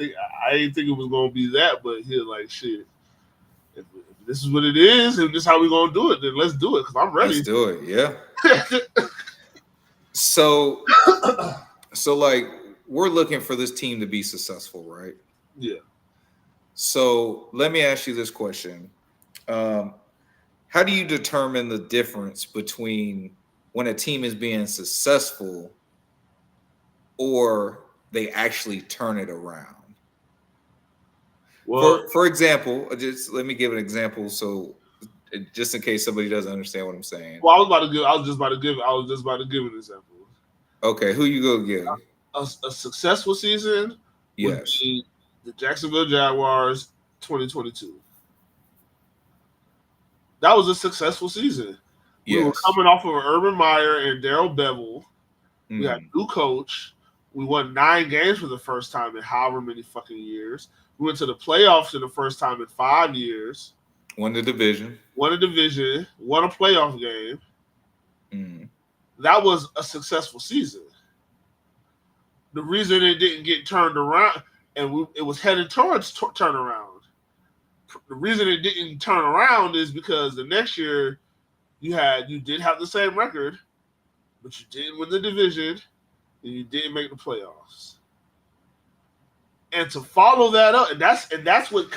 [SPEAKER 2] think it was gonna be that, but he was like, shit. If this is what it is, and this is how we gonna do it, then let's do it because I'm ready.
[SPEAKER 1] Let's do it, yeah. So like we're looking for this team to be successful, right?
[SPEAKER 2] Yeah.
[SPEAKER 1] So let me ask you this question. How do you determine the difference between when a team is being successful or they actually turn it around? Well, for example, just let me give an example, so just in case somebody doesn't understand what I'm saying.
[SPEAKER 2] Well, I was just about to give an example.
[SPEAKER 1] Okay, who you go give?
[SPEAKER 2] A successful season.
[SPEAKER 1] Yes.
[SPEAKER 2] Would be the Jacksonville Jaguars 2022. That was a successful season. We were coming off of Urban Meyer and Darrell Bevell. We had a new coach. We won 9 games for the first time in however many fucking years. We went to the playoffs for the first time in 5 years.
[SPEAKER 1] Won a division. Won a
[SPEAKER 2] playoff game. That was a successful season. The reason it didn't get turned around, and it was headed towards turnaround. The reason it didn't turn around is because the next year you did have the same record, but you didn't win the division and you didn't make the playoffs. And to follow that up, and that's what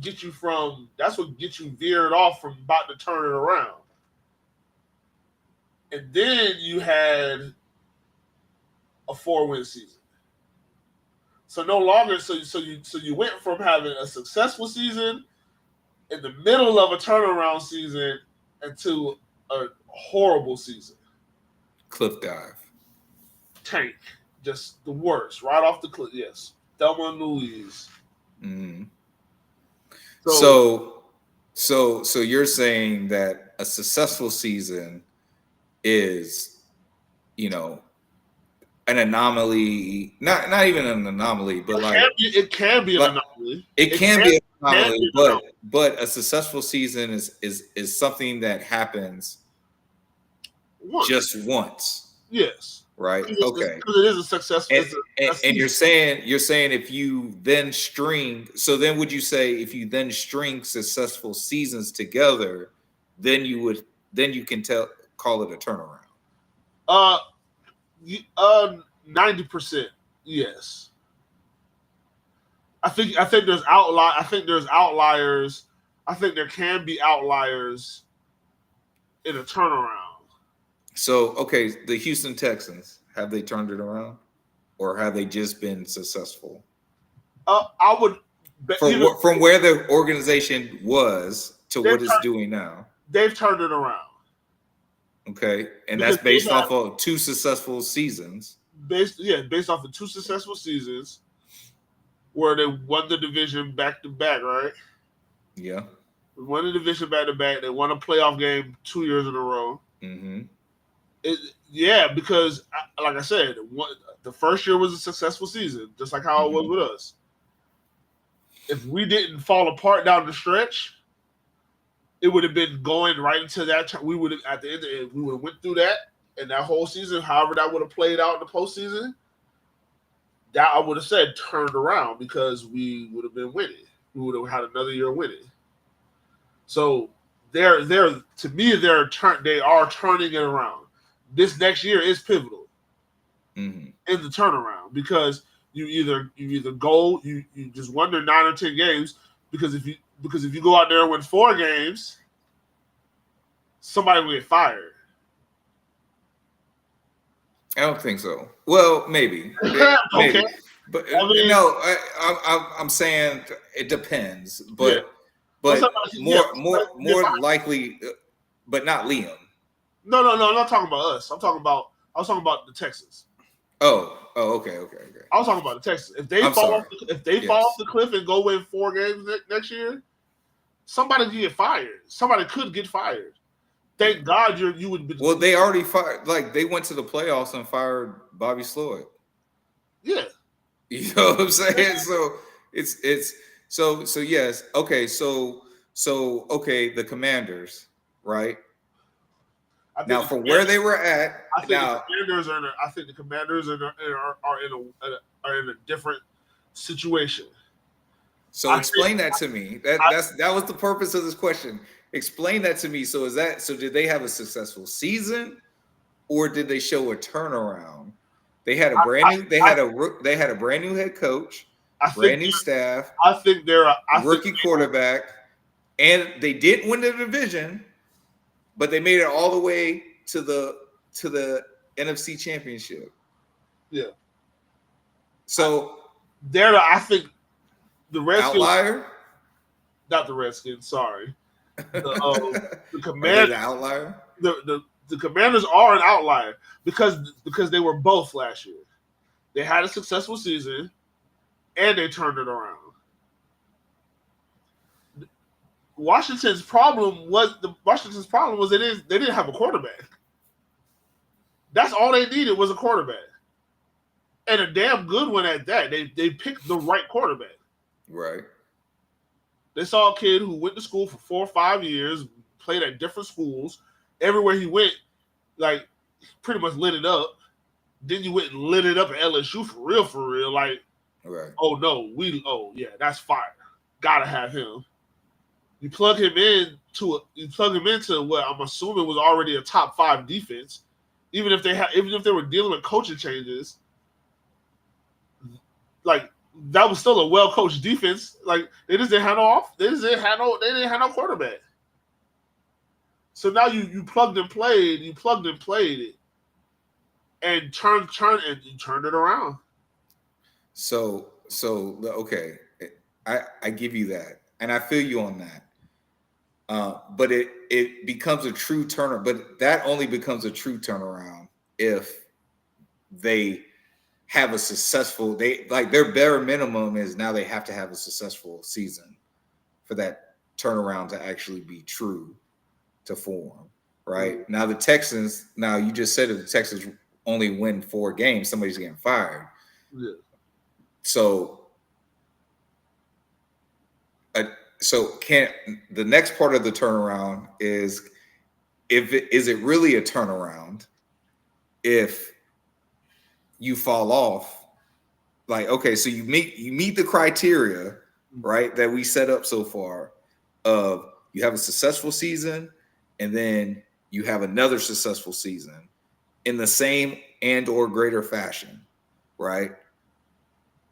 [SPEAKER 2] gets you veered off from about to turn it around. And then you had a 4-win season. So no longer, so you went from having a successful season in the middle of a turnaround season into a horrible season.
[SPEAKER 1] Cliff dive.
[SPEAKER 2] Tank. Just the worst. Right off the cliff. Yes. Thelma and Louise.
[SPEAKER 1] Mm-hmm. So you're saying that a successful season is, an anomaly, not even an anomaly, but
[SPEAKER 2] it can be an anomaly.
[SPEAKER 1] It can be an anomaly, but a successful season is something that happens just once.
[SPEAKER 2] Yes.
[SPEAKER 1] Right. Okay.
[SPEAKER 2] Because it is a successful.
[SPEAKER 1] And you're saying if you then string, so then would you say if you then string successful seasons together, then you can call it a turnaround?
[SPEAKER 2] 90%, yes. I think there's outliers. I think there can be outliers in a turnaround.
[SPEAKER 1] So, okay, the Houston Texans, have they turned it around, or have they just been successful?
[SPEAKER 2] I would
[SPEAKER 1] from where the organization was to what it's doing now.
[SPEAKER 2] They've turned it around.
[SPEAKER 1] Okay, and that's based off of 2 successful seasons.
[SPEAKER 2] Based off of 2 successful seasons where they won the division back to back, right?
[SPEAKER 1] Yeah.
[SPEAKER 2] They won the division back to back. They won a playoff game 2 years in a row.
[SPEAKER 1] Mm-hmm.
[SPEAKER 2] Because like I said, the first year was a successful season, just like how it was with us. If we didn't fall apart down the stretch, it would have been going right into that. We would have at the end of it, we would have went through that and that whole season. However, that would have played out in the postseason. That I would have said turned around because we would have been winning. We would have had another year winning. So they are turning it around. This next year is pivotal in the turnaround because you either go you just won their 9 or 10 games because if you go out there and win 4 games, somebody will get fired.
[SPEAKER 1] I don't think so. Well, maybe,
[SPEAKER 2] Okay.
[SPEAKER 1] maybe, but
[SPEAKER 2] I mean,
[SPEAKER 1] no. I'm saying it depends,
[SPEAKER 2] yeah. What's
[SPEAKER 1] but
[SPEAKER 2] up? Yeah.
[SPEAKER 1] more likely, but not Liam.
[SPEAKER 2] No. I'm not talking about us. I was talking about the Texans.
[SPEAKER 1] Okay.
[SPEAKER 2] I was talking about the Texans. If they
[SPEAKER 1] I'm
[SPEAKER 2] fall
[SPEAKER 1] sorry.
[SPEAKER 2] off the cliff and go win 4 games next year, somebody could get fired. Somebody could get fired. Thank God you would be.
[SPEAKER 1] Well, they already fired. Like they went to the playoffs and fired Bobby Sloyd.
[SPEAKER 2] Yeah.
[SPEAKER 1] You know what I'm saying? So it's so yes. Okay. So okay. The Commanders, right? Now, from where they were at,
[SPEAKER 2] I think
[SPEAKER 1] now
[SPEAKER 2] the Commanders are. I think the Commanders are in a different situation.
[SPEAKER 1] so explain that to me. That was the purpose of this question. Explain that to me. So is that so? Did they have a successful season, or did they show a turnaround? They had a brand new. They had a brand new head coach, brand new staff.
[SPEAKER 2] I think they're a
[SPEAKER 1] rookie quarterback, and they didn't win the division, but they made it all the way to the NFC Championship.
[SPEAKER 2] Yeah.
[SPEAKER 1] So
[SPEAKER 2] I think the Redskins
[SPEAKER 1] outlier.
[SPEAKER 2] Not the Redskins. Sorry, the Commanders.
[SPEAKER 1] The outlier.
[SPEAKER 2] The Commanders are an outlier because they were both last year. They had a successful season, and they turned it around. Washington's problem was they didn't have a quarterback. That's all they needed was a quarterback, and a damn good one at that. They picked the right quarterback.
[SPEAKER 1] Right.
[SPEAKER 2] They saw a kid who went to school for 4 or 5 years, played at different schools. Everywhere he went, like, pretty much lit it up. Then you went and lit it up at LSU for real. Like,
[SPEAKER 1] right.
[SPEAKER 2] That's fire. Gotta have him. You plug him into what I'm assuming was already a top 5 defense. Even if they were dealing with coaching changes, like that was still a well coached defense. Like they didn't have no quarterback. So now you plugged and played it, and turned it around.
[SPEAKER 1] So okay, I give you that, and I feel you on that. But it becomes a true turnaround. But that only becomes a true turnaround if they have a successful. Their bare minimum is now they have to have a successful season for that turnaround to actually be true to form. Right. Mm-hmm. Now the Texans. Now you just said if the Texans only win 4 games, somebody's getting fired.
[SPEAKER 2] Yeah.
[SPEAKER 1] So can the next part of the turnaround is is it really a turnaround if you fall off? Like, okay, so you meet the criteria, right, that we set up so far of you have a successful season and then you have another successful season in the same and or greater fashion, right?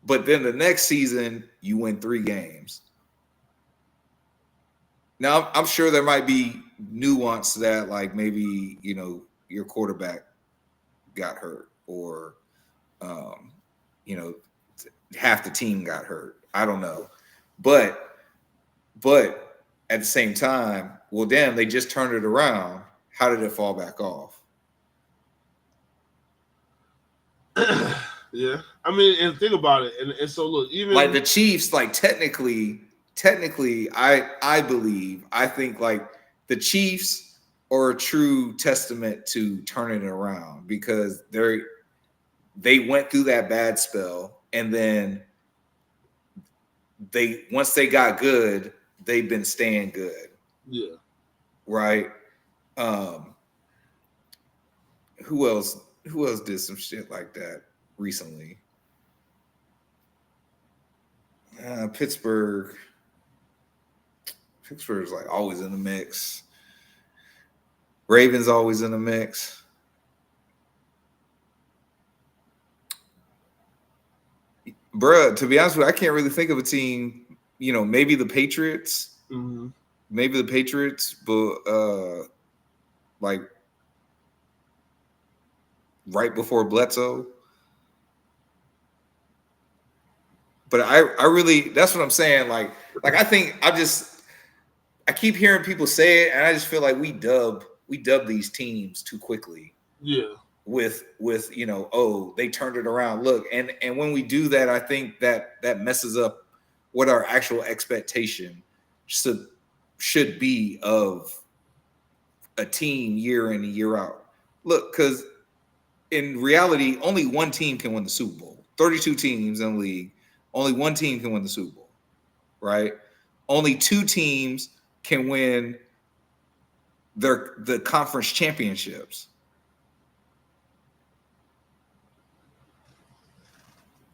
[SPEAKER 1] But then the next season you win 3 games. Now, I'm sure there might be nuance to that, like maybe, your quarterback got hurt or, half the team got hurt. I don't know. But at the same time, well, damn, they just turned it around. How did it fall back off?
[SPEAKER 2] Yeah. I mean, and think about it. And so, look, even
[SPEAKER 1] like the Chiefs, like technically, I think like the Chiefs are a true testament to turning it around because they went through that bad spell and then once they got good, they've been staying good.
[SPEAKER 2] Yeah.
[SPEAKER 1] Right. Who else did some shit like that recently? Pittsburgh's like always in the mix. Ravens always in the mix. Bruh, to be honest with you, I can't really think of a team, maybe the Patriots.
[SPEAKER 2] Mm-hmm.
[SPEAKER 1] Maybe the Patriots, but right before Bledsoe. But I really, that's what I'm saying. Like I think I keep hearing people say it, and I just feel like we dub these teams too quickly.
[SPEAKER 2] Yeah.
[SPEAKER 1] With oh, they turned it around. Look, and when we do that, I think that messes up what our actual expectation should be of a team year in and year out. Look, because in reality, only one team can win the Super Bowl. 32 teams in the league, only one team can win the Super Bowl, right? Only two teams can win the conference championships.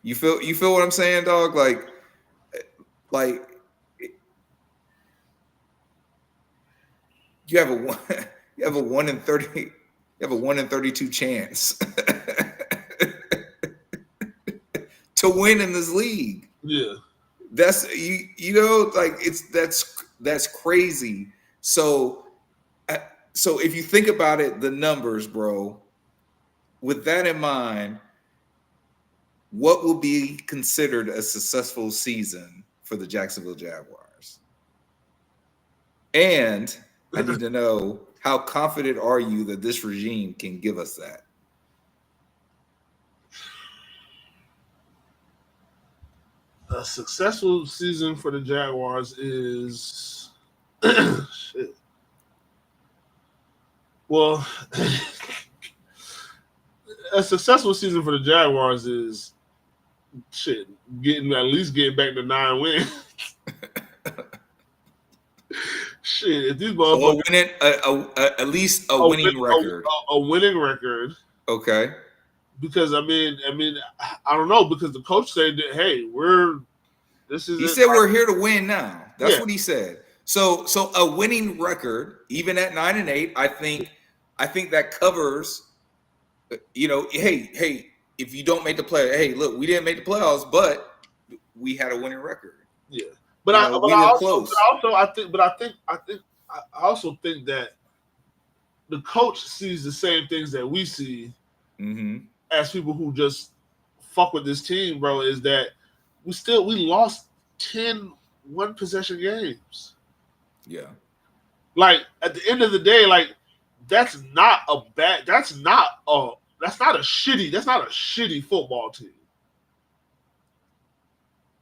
[SPEAKER 1] You feel what I'm saying, dog? Like you have a 1 in 30, you have a 1 in 32 chance to win in this league.
[SPEAKER 2] Yeah.
[SPEAKER 1] That's like that's crazy. So if you think about it, the numbers, bro, with that in mind, what will be considered a successful season for the Jacksonville Jaguars? And I need to know, how confident are you that this regime can give us that?
[SPEAKER 2] A successful season for the Jaguars is shit. Well, a successful season for the Jaguars is shit. At least getting back to 9 wins. Shit, if these motherfuckers
[SPEAKER 1] at least a winning record.
[SPEAKER 2] A winning record.
[SPEAKER 1] Okay.
[SPEAKER 2] Because I mean, I don't know, because the coach said that, hey,
[SPEAKER 1] he said we're here to win now. That's what he said. So a winning record, even at 9-8, I think that covers, hey, if you don't make the play, hey, look, we didn't make the playoffs, but we had a winning record.
[SPEAKER 2] Yeah. But I also think that the coach sees the same things that we see as people who just fuck with this team, bro. Is that we lost 10 one possession games.
[SPEAKER 1] Yeah.
[SPEAKER 2] Like at the end of the day, like that's not a shitty football team.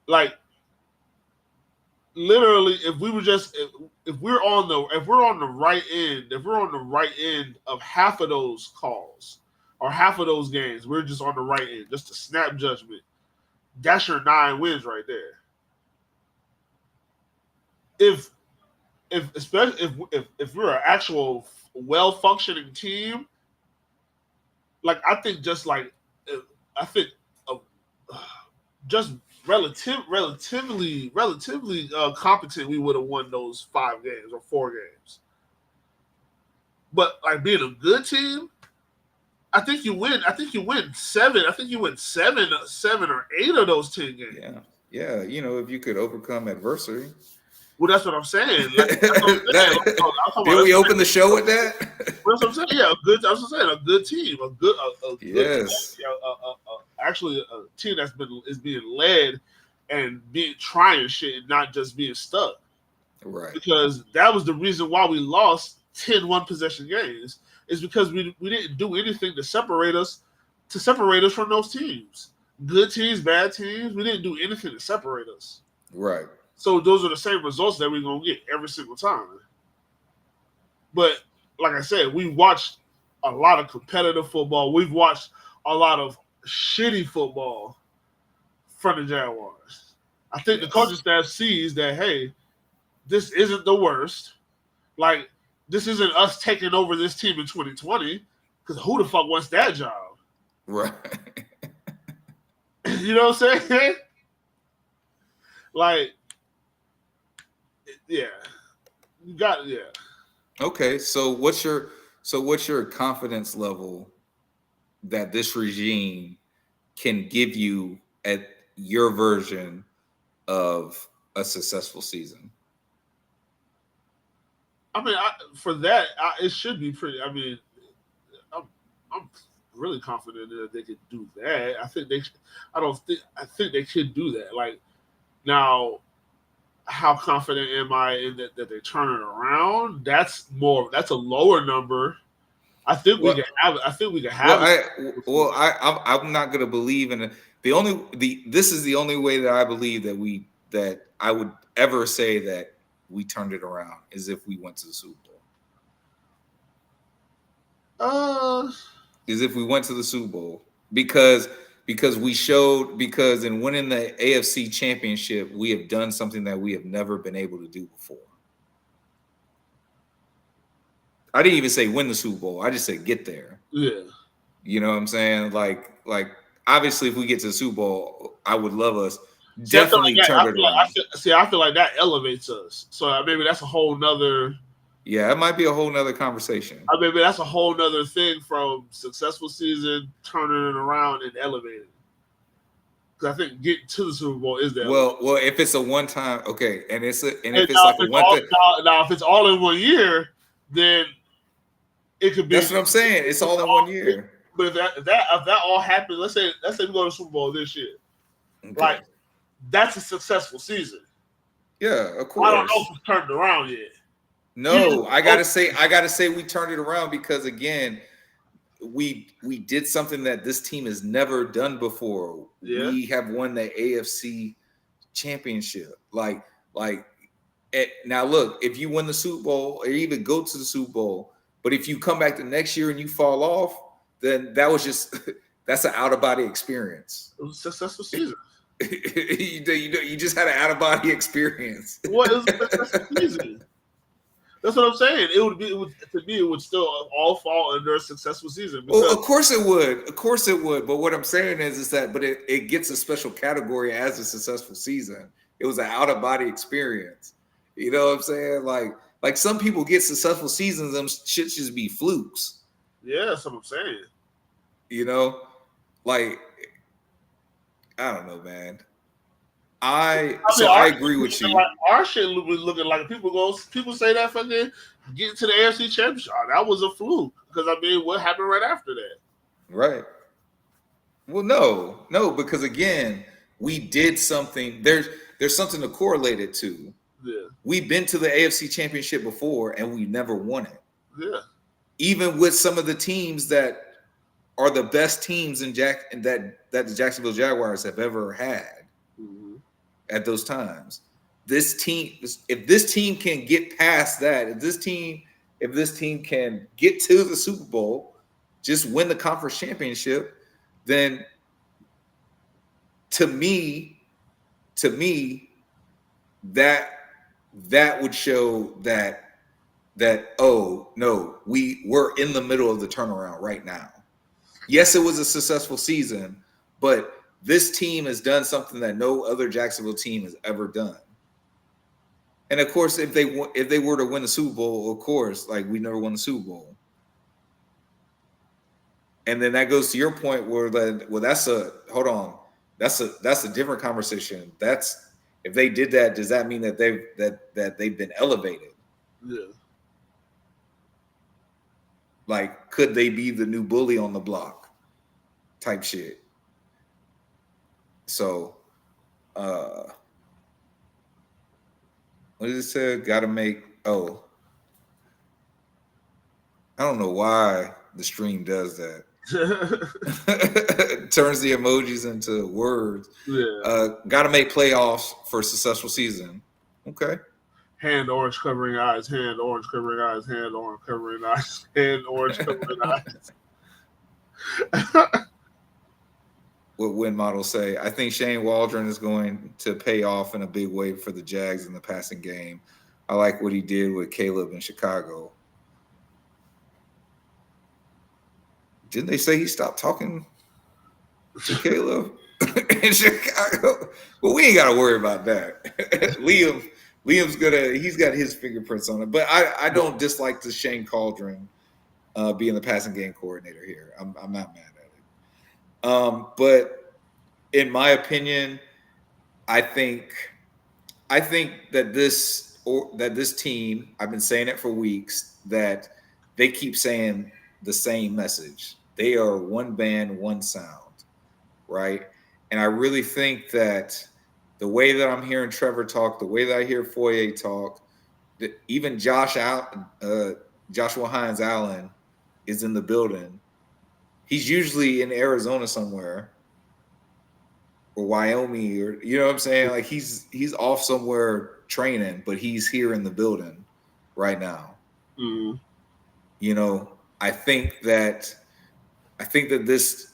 [SPEAKER 2] Like literally, if we're on the right end of half of those calls or half of those games, we're just on the right end, just a snap judgment. That's your 9 wins right there. If we're an actual well functioning team, like I think just relatively competent, we would have won those 5 games or 4 games. But like being a good team, I think you win 7. I think you win 7 or 8 of those 10 games.
[SPEAKER 1] Yeah. If you could overcome adversity.
[SPEAKER 2] Well, that's what I'm saying. Like,
[SPEAKER 1] Did we open the show with that?
[SPEAKER 2] That's what I'm saying. Yeah, a good team,
[SPEAKER 1] yes.
[SPEAKER 2] Actually a team is being led and trying shit and not just being stuck.
[SPEAKER 1] Right.
[SPEAKER 2] Because that was the reason why we lost 10 one possession games, is because we didn't do anything to separate us from those teams. Good teams, bad teams, we didn't do anything to separate us.
[SPEAKER 1] Right.
[SPEAKER 2] So those are the same results that we're gonna get every single time. But like I said, we watched a lot of competitive football. We've watched a lot of shitty football from the Jaguars. I think the coaching staff sees that, hey, this isn't the worst. Like, this isn't us taking over this team in 2020, because who the fuck wants that job?
[SPEAKER 1] Right.
[SPEAKER 2] You know what I'm saying? Like, yeah. You got it, yeah.
[SPEAKER 1] Okay, so what's your confidence level that this regime can give you at your version of a successful season?
[SPEAKER 2] I mean, for that, it should be pretty. I mean, really confident that they could do that. I think they could do that. Like now, how confident am I in that they're turning around? That's a lower number. I think we can have it. I think we can have it.
[SPEAKER 1] I'm not gonna believe in it. This is the only way that I believe that I would ever say that we turned it around is if we went to the Super Bowl. Is if we went to the Super Bowl because in winning the AFC Championship, we have done something that we have never been able to do before. I didn't even say win the Super Bowl. I just said get there.
[SPEAKER 2] Yeah.
[SPEAKER 1] You know what I'm saying? Like obviously, if we get to the Super Bowl, I would love us definitely turn it around.
[SPEAKER 2] I feel like that elevates us. So maybe that's a whole nother.
[SPEAKER 1] Yeah, it might be a whole nother conversation.
[SPEAKER 2] Maybe that's a whole nother thing from successful season, turning it around and elevating. Because I think getting to the Super Bowl is that.
[SPEAKER 1] Well, if it's a one time, okay, and if it's
[SPEAKER 2] all in 1 year, then it could be.
[SPEAKER 1] That's what I'm saying. It's all in 1 year.
[SPEAKER 2] But if that all happens, let's say we go to the Super Bowl this year, okay. Like that's a successful season.
[SPEAKER 1] Yeah, of course.
[SPEAKER 2] I don't know if it's turned around yet.
[SPEAKER 1] No, I gotta say we turned it around because again, we did something that this team has never done before. Yeah. We have won the AFC Championship. Now look, if you win the Super Bowl or even go to the Super Bowl, but if you come back the next year and you fall off, then that's an out of body experience.
[SPEAKER 2] It was a successful season.
[SPEAKER 1] you just had an out of body experience.
[SPEAKER 2] What is a successful season? That's what I'm saying. It would still all fall under a successful season.
[SPEAKER 1] Well, of course it would. But what I'm saying is that it gets a special category as a successful season. It was an out of body experience. You know what I'm saying? Like some people get successful seasons, them shit just be flukes.
[SPEAKER 2] Yeah, that's what I'm saying.
[SPEAKER 1] You know, like I don't know, man. I agree with you.
[SPEAKER 2] Like, our shit was looking like people say that fucking getting to the AFC Championship. That was a fluke because what happened right after that?
[SPEAKER 1] Right. Well, no, because again, we did something. There's something to correlate it to.
[SPEAKER 2] Yeah. We've
[SPEAKER 1] been to the AFC Championship before and we never won it.
[SPEAKER 2] Yeah.
[SPEAKER 1] Even with some of the teams that are the best teams that the Jacksonville Jaguars have ever had. At those times, if this team can get past that, if this team can get to the Super Bowl, just win the conference championship, then to me, that would show that oh no, we're in the middle of the turnaround right now. Yes, it was a successful season, but this team has done something that no other Jacksonville team has ever done. And of course, if they were to win the Super Bowl, of course, like we never won the Super Bowl. And then that goes to your point where that's a different conversation. That's if they did that, does that mean that they've been elevated?
[SPEAKER 2] Yeah.
[SPEAKER 1] Like, could they be the new bully on the block type shit? So, what did it say? Got to make. Oh, I don't know why the stream does that. Turns the emojis into words.
[SPEAKER 2] Yeah.
[SPEAKER 1] Got to make playoffs for a successful season. Okay.
[SPEAKER 2] Hand orange covering eyes. Hand orange covering eyes. Hand orange covering eyes. Hand orange covering eyes.
[SPEAKER 1] What win models say. I think Shane Waldron is going to pay off in a big way for the Jags in the passing game. I like what he did with Caleb in Chicago. Didn't they say he stopped talking to Caleb in Chicago? Well, we ain't got to worry about that. Liam's he's got his fingerprints on it. But I don't dislike the Shane Waldron being the passing game coordinator here. I'm not mad. But in my opinion, I think that this team, I've been saying it for weeks, that they keep saying the same message. They are one band, one sound, right? And I really think that the way that I'm hearing Trevor talk, the way that I hear Foye talk, even Joshua Hines Allen is in the building. He's usually in Arizona somewhere or Wyoming, or you know what I'm saying? Like he's off somewhere training, but he's here in the building right now.
[SPEAKER 2] Mm-hmm.
[SPEAKER 1] You know, I think that this,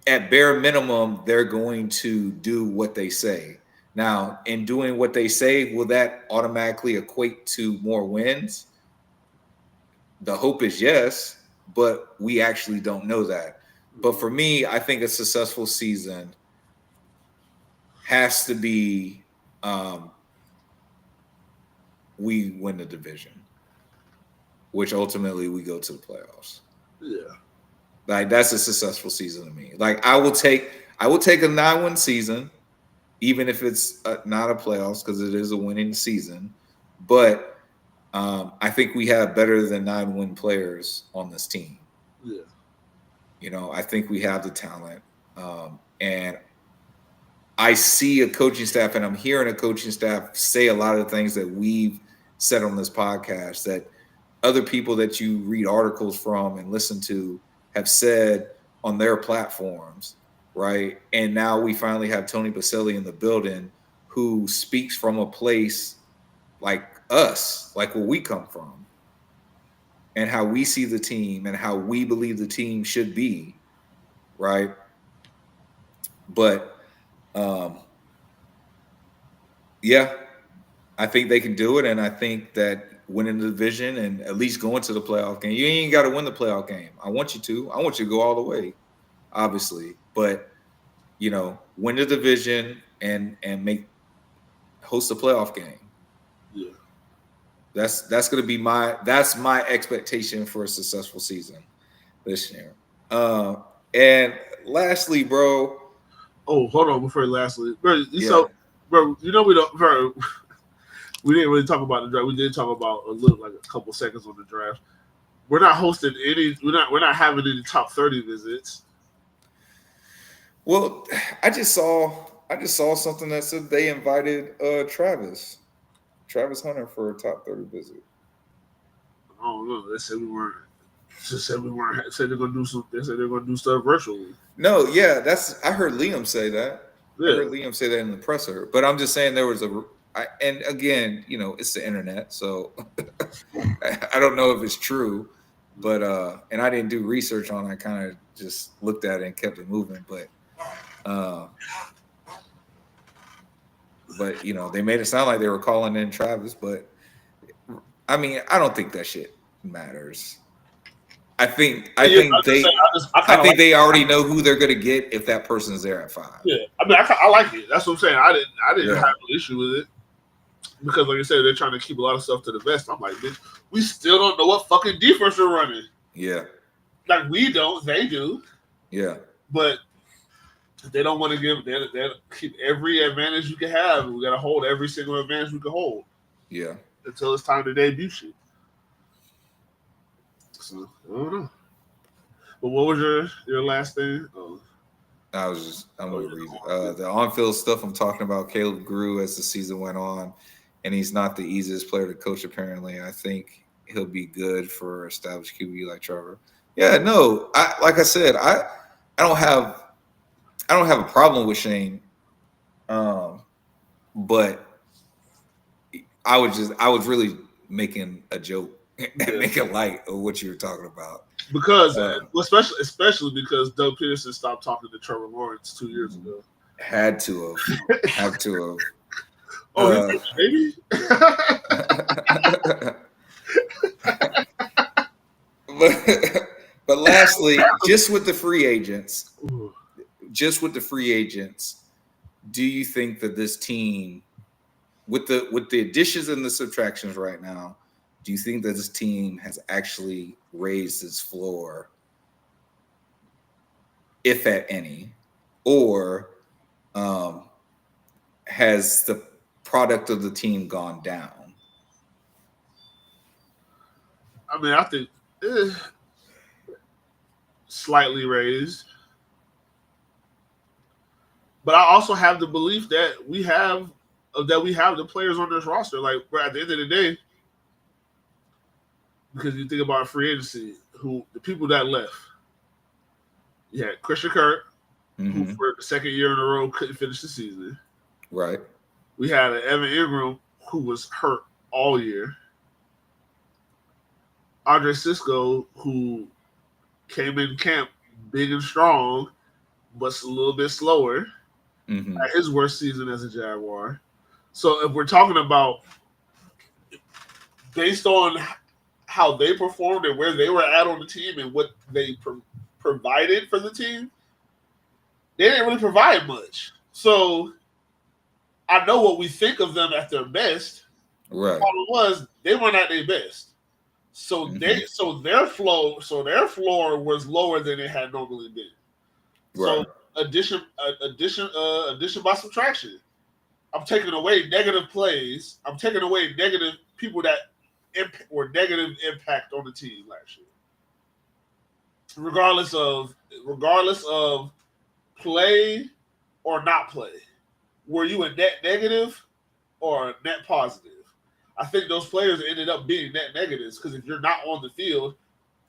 [SPEAKER 1] at bare minimum, they're going to do what they say. Now, in doing what they say, will that automatically equate to more wins? The hope is yes, but we actually don't know that. But for me, I think a successful season has to be we win the division, which ultimately we go to the playoffs.
[SPEAKER 2] Yeah.
[SPEAKER 1] Like that's a successful season to me. Like I will take a 9-win season, even if it's not a playoffs, because it is a winning season. But I think we have better than 9-win players on this team.
[SPEAKER 2] Yeah.
[SPEAKER 1] You know, I think we have the talent. And I see a coaching staff, and I'm hearing a coaching staff say a lot of the things that we've said on this podcast, that other people that you read articles from and listen to have said on their platforms, right? And now we finally have Tony Baselli in the building, who speaks from a place like us, like where we come from, and how we see the team and how we believe the team should be, right? But yeah, I think they can do it, and I think that winning the division and at least going to the playoff game. You ain't got to win the playoff game. I want you to. I want you to go all the way, obviously. But you know, win the division and host a playoff game.
[SPEAKER 2] Yeah.
[SPEAKER 1] That's going to be my expectation for a successful season this year. And lastly, bro.
[SPEAKER 2] Oh, hold on before lastly, bro.
[SPEAKER 1] Yeah.
[SPEAKER 2] So, bro, you know we don't, bro. We didn't really talk about the draft. We did talk about a couple seconds on the draft. We're not hosting any. We're not having any top 30 visits.
[SPEAKER 1] Well, I just saw something that said they invited Travis Hunter for a top 30 visit.
[SPEAKER 2] I don't know. They said we weren't. Said we weren't. Said they're gonna do some. They said they're gonna do stuff virtually.
[SPEAKER 1] No, yeah, I heard Liam say that.
[SPEAKER 2] Yeah.
[SPEAKER 1] I heard Liam say that in the presser. But I'm just saying there was and again, you know, it's the internet, so I don't know if it's true. But and I didn't do research on it. I kind of just looked at it and kept it moving. But you know, they made it sound like they were calling in Travis. But I mean, I don't think that shit matters. I think they already know who they're gonna get if that person's there at 5.
[SPEAKER 2] Yeah, I mean, I like it. That's what I'm saying. I didn't have an issue with it because, like I said, they're trying to keep a lot of stuff to the vest. I'm like, bitch, we still don't know what fucking defense they're running.
[SPEAKER 1] Yeah,
[SPEAKER 2] like we don't, they do.
[SPEAKER 1] Yeah,
[SPEAKER 2] but they don't want to give. They keep every advantage you can have. We got to hold every single advantage we can hold.
[SPEAKER 1] Yeah,
[SPEAKER 2] until it's time to debut shit. So I don't know. But what was your last thing? Oh.
[SPEAKER 1] I'm going to read it. The on-field stuff I'm talking about, Caleb grew as the season went on, and he's not the easiest player to coach, apparently. I think he'll be good for established QB like Trevor. Yeah, no, like I said, I don't have a problem with Shane, but I was really making a joke, making light of what you were talking about.
[SPEAKER 2] Because especially because Doug Peterson stopped talking to Trevor Lawrence 2 years ago.
[SPEAKER 1] Had to have.
[SPEAKER 2] Oh, maybe.
[SPEAKER 1] But lastly, just with the free agents, do you think that this team, with the additions and the subtractions right now, do you think that this team has actually raised its floor, if at any, or has the product of the team gone down?
[SPEAKER 2] I mean, I think slightly raised. But I also have the belief that we have the players on this roster. Like, at the end of the day, because you think about free agency, the people that left. You had Christian Kirk, who for the second year in a row couldn't finish the season.
[SPEAKER 1] Right.
[SPEAKER 2] We had an Evan Ingram who was hurt all year. Andre Cisco, who came in camp big and strong, but a little bit slower. At his worst season as a Jaguar. So if we're talking about based on how they performed and where they were at on the team and what they provided for the team, they didn't really provide much. So I know what we think of them at their best.
[SPEAKER 1] Right.
[SPEAKER 2] The problem was they weren't at their best. So their floor was lower than it had normally been.
[SPEAKER 1] Right.
[SPEAKER 2] So addition by subtraction. I'm taking away negative plays. I'm taking away negative people that were negative impact on the team last year. Regardless of play or not play, were you a net negative or a net positive? I think those players ended up being net negatives because if you're not on the field,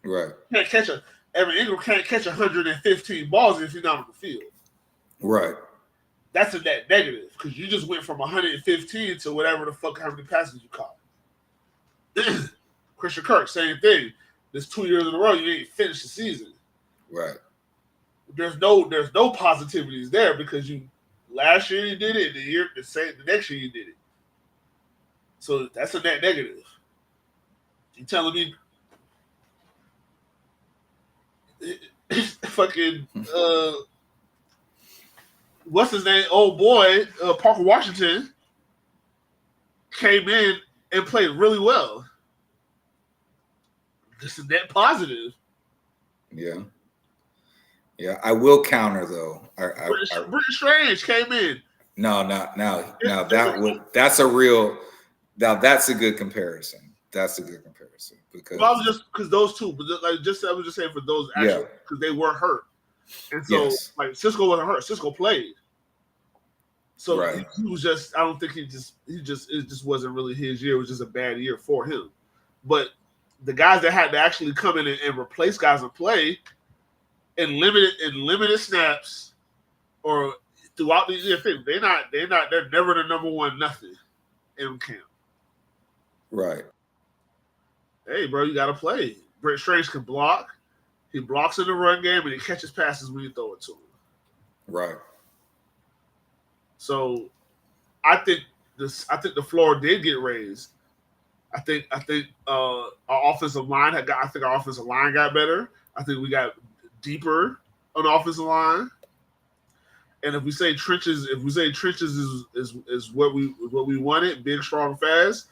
[SPEAKER 1] right,
[SPEAKER 2] you can't catch Evan Ingram can't catch 115 balls if you're not on the field.
[SPEAKER 1] Right.
[SPEAKER 2] That's a net negative because you just went from 115 to whatever the fuck how many passes you caught. Christian Kirk, same thing. There's 2 years in a row you ain't finished the season.
[SPEAKER 1] Right.
[SPEAKER 2] There's no positivities there because last year you did it, the next year you did it. So that's a net negative. You telling me fucking what's his name? Old boy, Parker Washington came in and played really well. Just a net positive.
[SPEAKER 1] Yeah. Yeah, I will counter though.
[SPEAKER 2] Britton Strange came in.
[SPEAKER 1] That's a good comparison. That's a good comparison because
[SPEAKER 2] I was just because those two, but I was just saying for those actually because they were hurt, and so like Cisco wasn't hurt. Cisco played, so he was just. I don't think it just wasn't really his year. It was just a bad year for him. But the guys that had to actually come in and replace guys and play in limited snaps or throughout the year, they're never the number one nothing in camp.
[SPEAKER 1] Right.
[SPEAKER 2] Hey, bro, you got to play. Brent Strange can block. He blocks in the run game, and he catches passes when you throw it to him.
[SPEAKER 1] Right.
[SPEAKER 2] So, I think the floor did get raised. I think our offensive line our offensive line got better. I think we got deeper on the offensive line. And if we say trenches is what we wanted, big, strong, fast.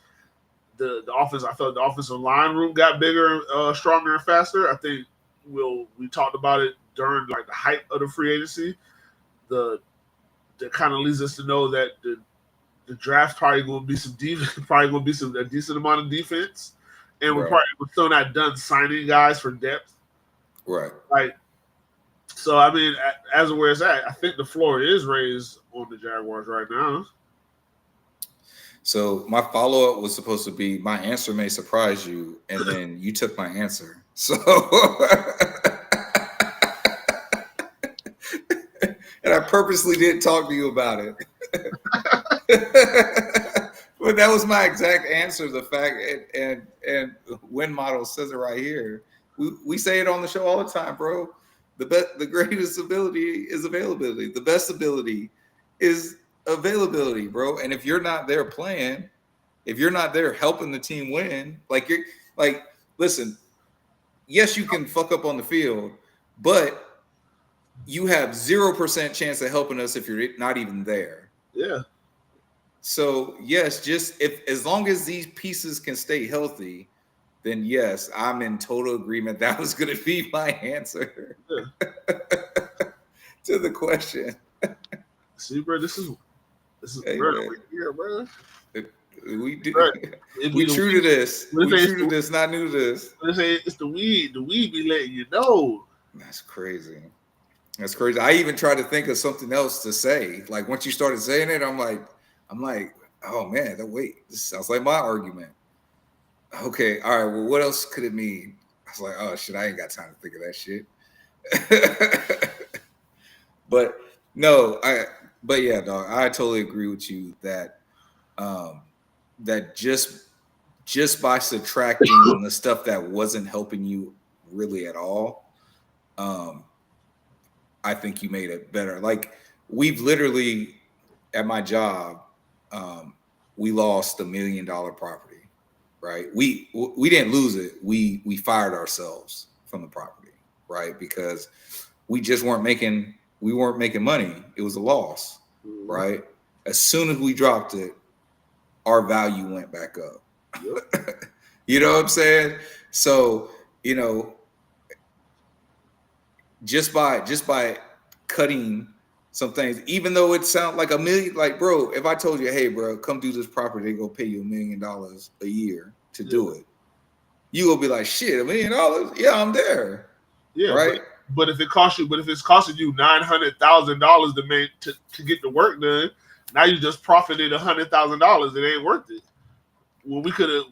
[SPEAKER 2] The offense, I felt the offensive line room got bigger, stronger, and faster. I think we talked about it during like the hype of the free agency. That kind of leads us to know that the draft probably going to be some a decent amount of defense, and we're still not done signing guys for depth.
[SPEAKER 1] Right.
[SPEAKER 2] Like, so I mean, as of where it's at, I think the floor is raised on the Jaguars right now.
[SPEAKER 1] So my follow-up was supposed to be, my answer may surprise you, and then you took my answer. So, and I purposely didn't talk to you about it. But that was my exact answer. The fact, and Win Model says it right here. We say it on the show all the time, bro. The greatest ability is availability. The best ability is availability, bro. And if you're not there playing, if you're not there helping the team win, listen, yes, you can fuck up on the field, but you have 0% chance of helping us if you're not even there.
[SPEAKER 2] Yeah.
[SPEAKER 1] So yes, as long as these pieces can stay healthy, then yes, I'm in total agreement. That was going to be my answer to the question.
[SPEAKER 2] See, bro, this is
[SPEAKER 1] hey,
[SPEAKER 2] murder here, bro.
[SPEAKER 1] We do. We true to this. We true to this. Not new to this.
[SPEAKER 2] It's the weed. The weed be letting you know.
[SPEAKER 1] That's crazy. That's crazy. I even tried to think of something else to say. Like once you started saying it, I'm like, oh man, wait, this sounds like my argument. Okay, all right. Well, what else could it mean? I was like, oh shit, I ain't got time to think of that shit. But no, but yeah, dog, I totally agree with you that that just by subtracting the stuff that wasn't helping you really at all, I think you made it better. Like we've literally at my job, we lost $1 million property, right? We didn't lose it. We fired ourselves from the property, right? Because we just weren't making money. It was a loss, right? As soon as we dropped it, our value went back up. Yep. You know what I'm saying? So, you know, just by cutting some things, even though it sounds like $1 million, like bro, if I told you, hey bro, come do this property, they're gonna pay you $1 million a year to do it, you will be like, shit, $1 million? Yeah, I'm there.
[SPEAKER 2] Yeah,
[SPEAKER 1] right.
[SPEAKER 2] But if it's costing you $900,000 to get the work done, now you just profited $100,000. It ain't worth it. Well, we could have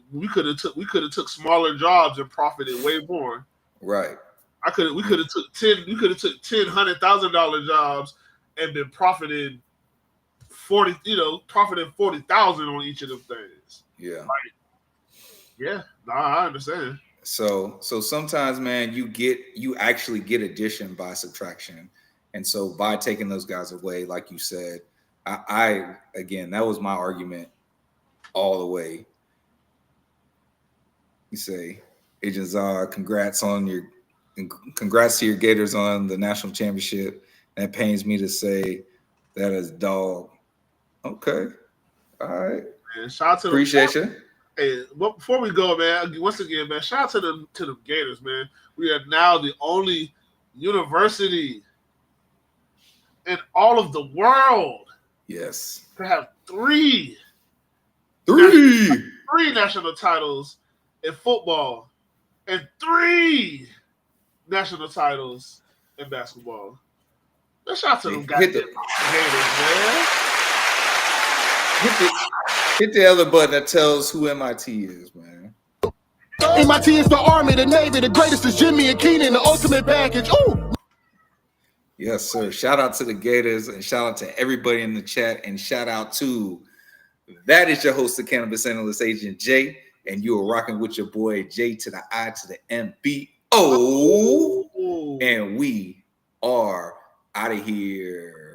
[SPEAKER 2] took smaller jobs and profited way more.
[SPEAKER 1] Right.
[SPEAKER 2] We could have took $100,000 jobs and been profited 40,000 on each of them things.
[SPEAKER 1] Yeah.
[SPEAKER 2] I understand.
[SPEAKER 1] So sometimes, man, you actually get addition by subtraction. And so by taking those guys away, like you said, I again, that was my argument all the way. You say, Agent Czar, congrats to your Gators on the national championship. That pains me to say that is dog. Okay. All right.
[SPEAKER 2] Man, shout out to
[SPEAKER 1] appreciate you.
[SPEAKER 2] Hey, well, before we go, man, once again, man, shout out to the Gators, man. We are now the only university in all of the world,
[SPEAKER 1] yes,
[SPEAKER 2] to have three national titles in football and 3 national titles in basketball. Let's shout out to them goddamn Gators, man.
[SPEAKER 1] Hit the other button that tells who MIT is, man.
[SPEAKER 3] MIT is the Army, the Navy, the greatest is Jimmy and Keenan, the ultimate package. Ooh.
[SPEAKER 1] Yes, sir. Shout out to the Gators and shout out to everybody in the chat and shout out to that is your host, the cannabis analyst, Agent J, and you are rocking with your boy J to the I to the M-B-O, and we are out of here.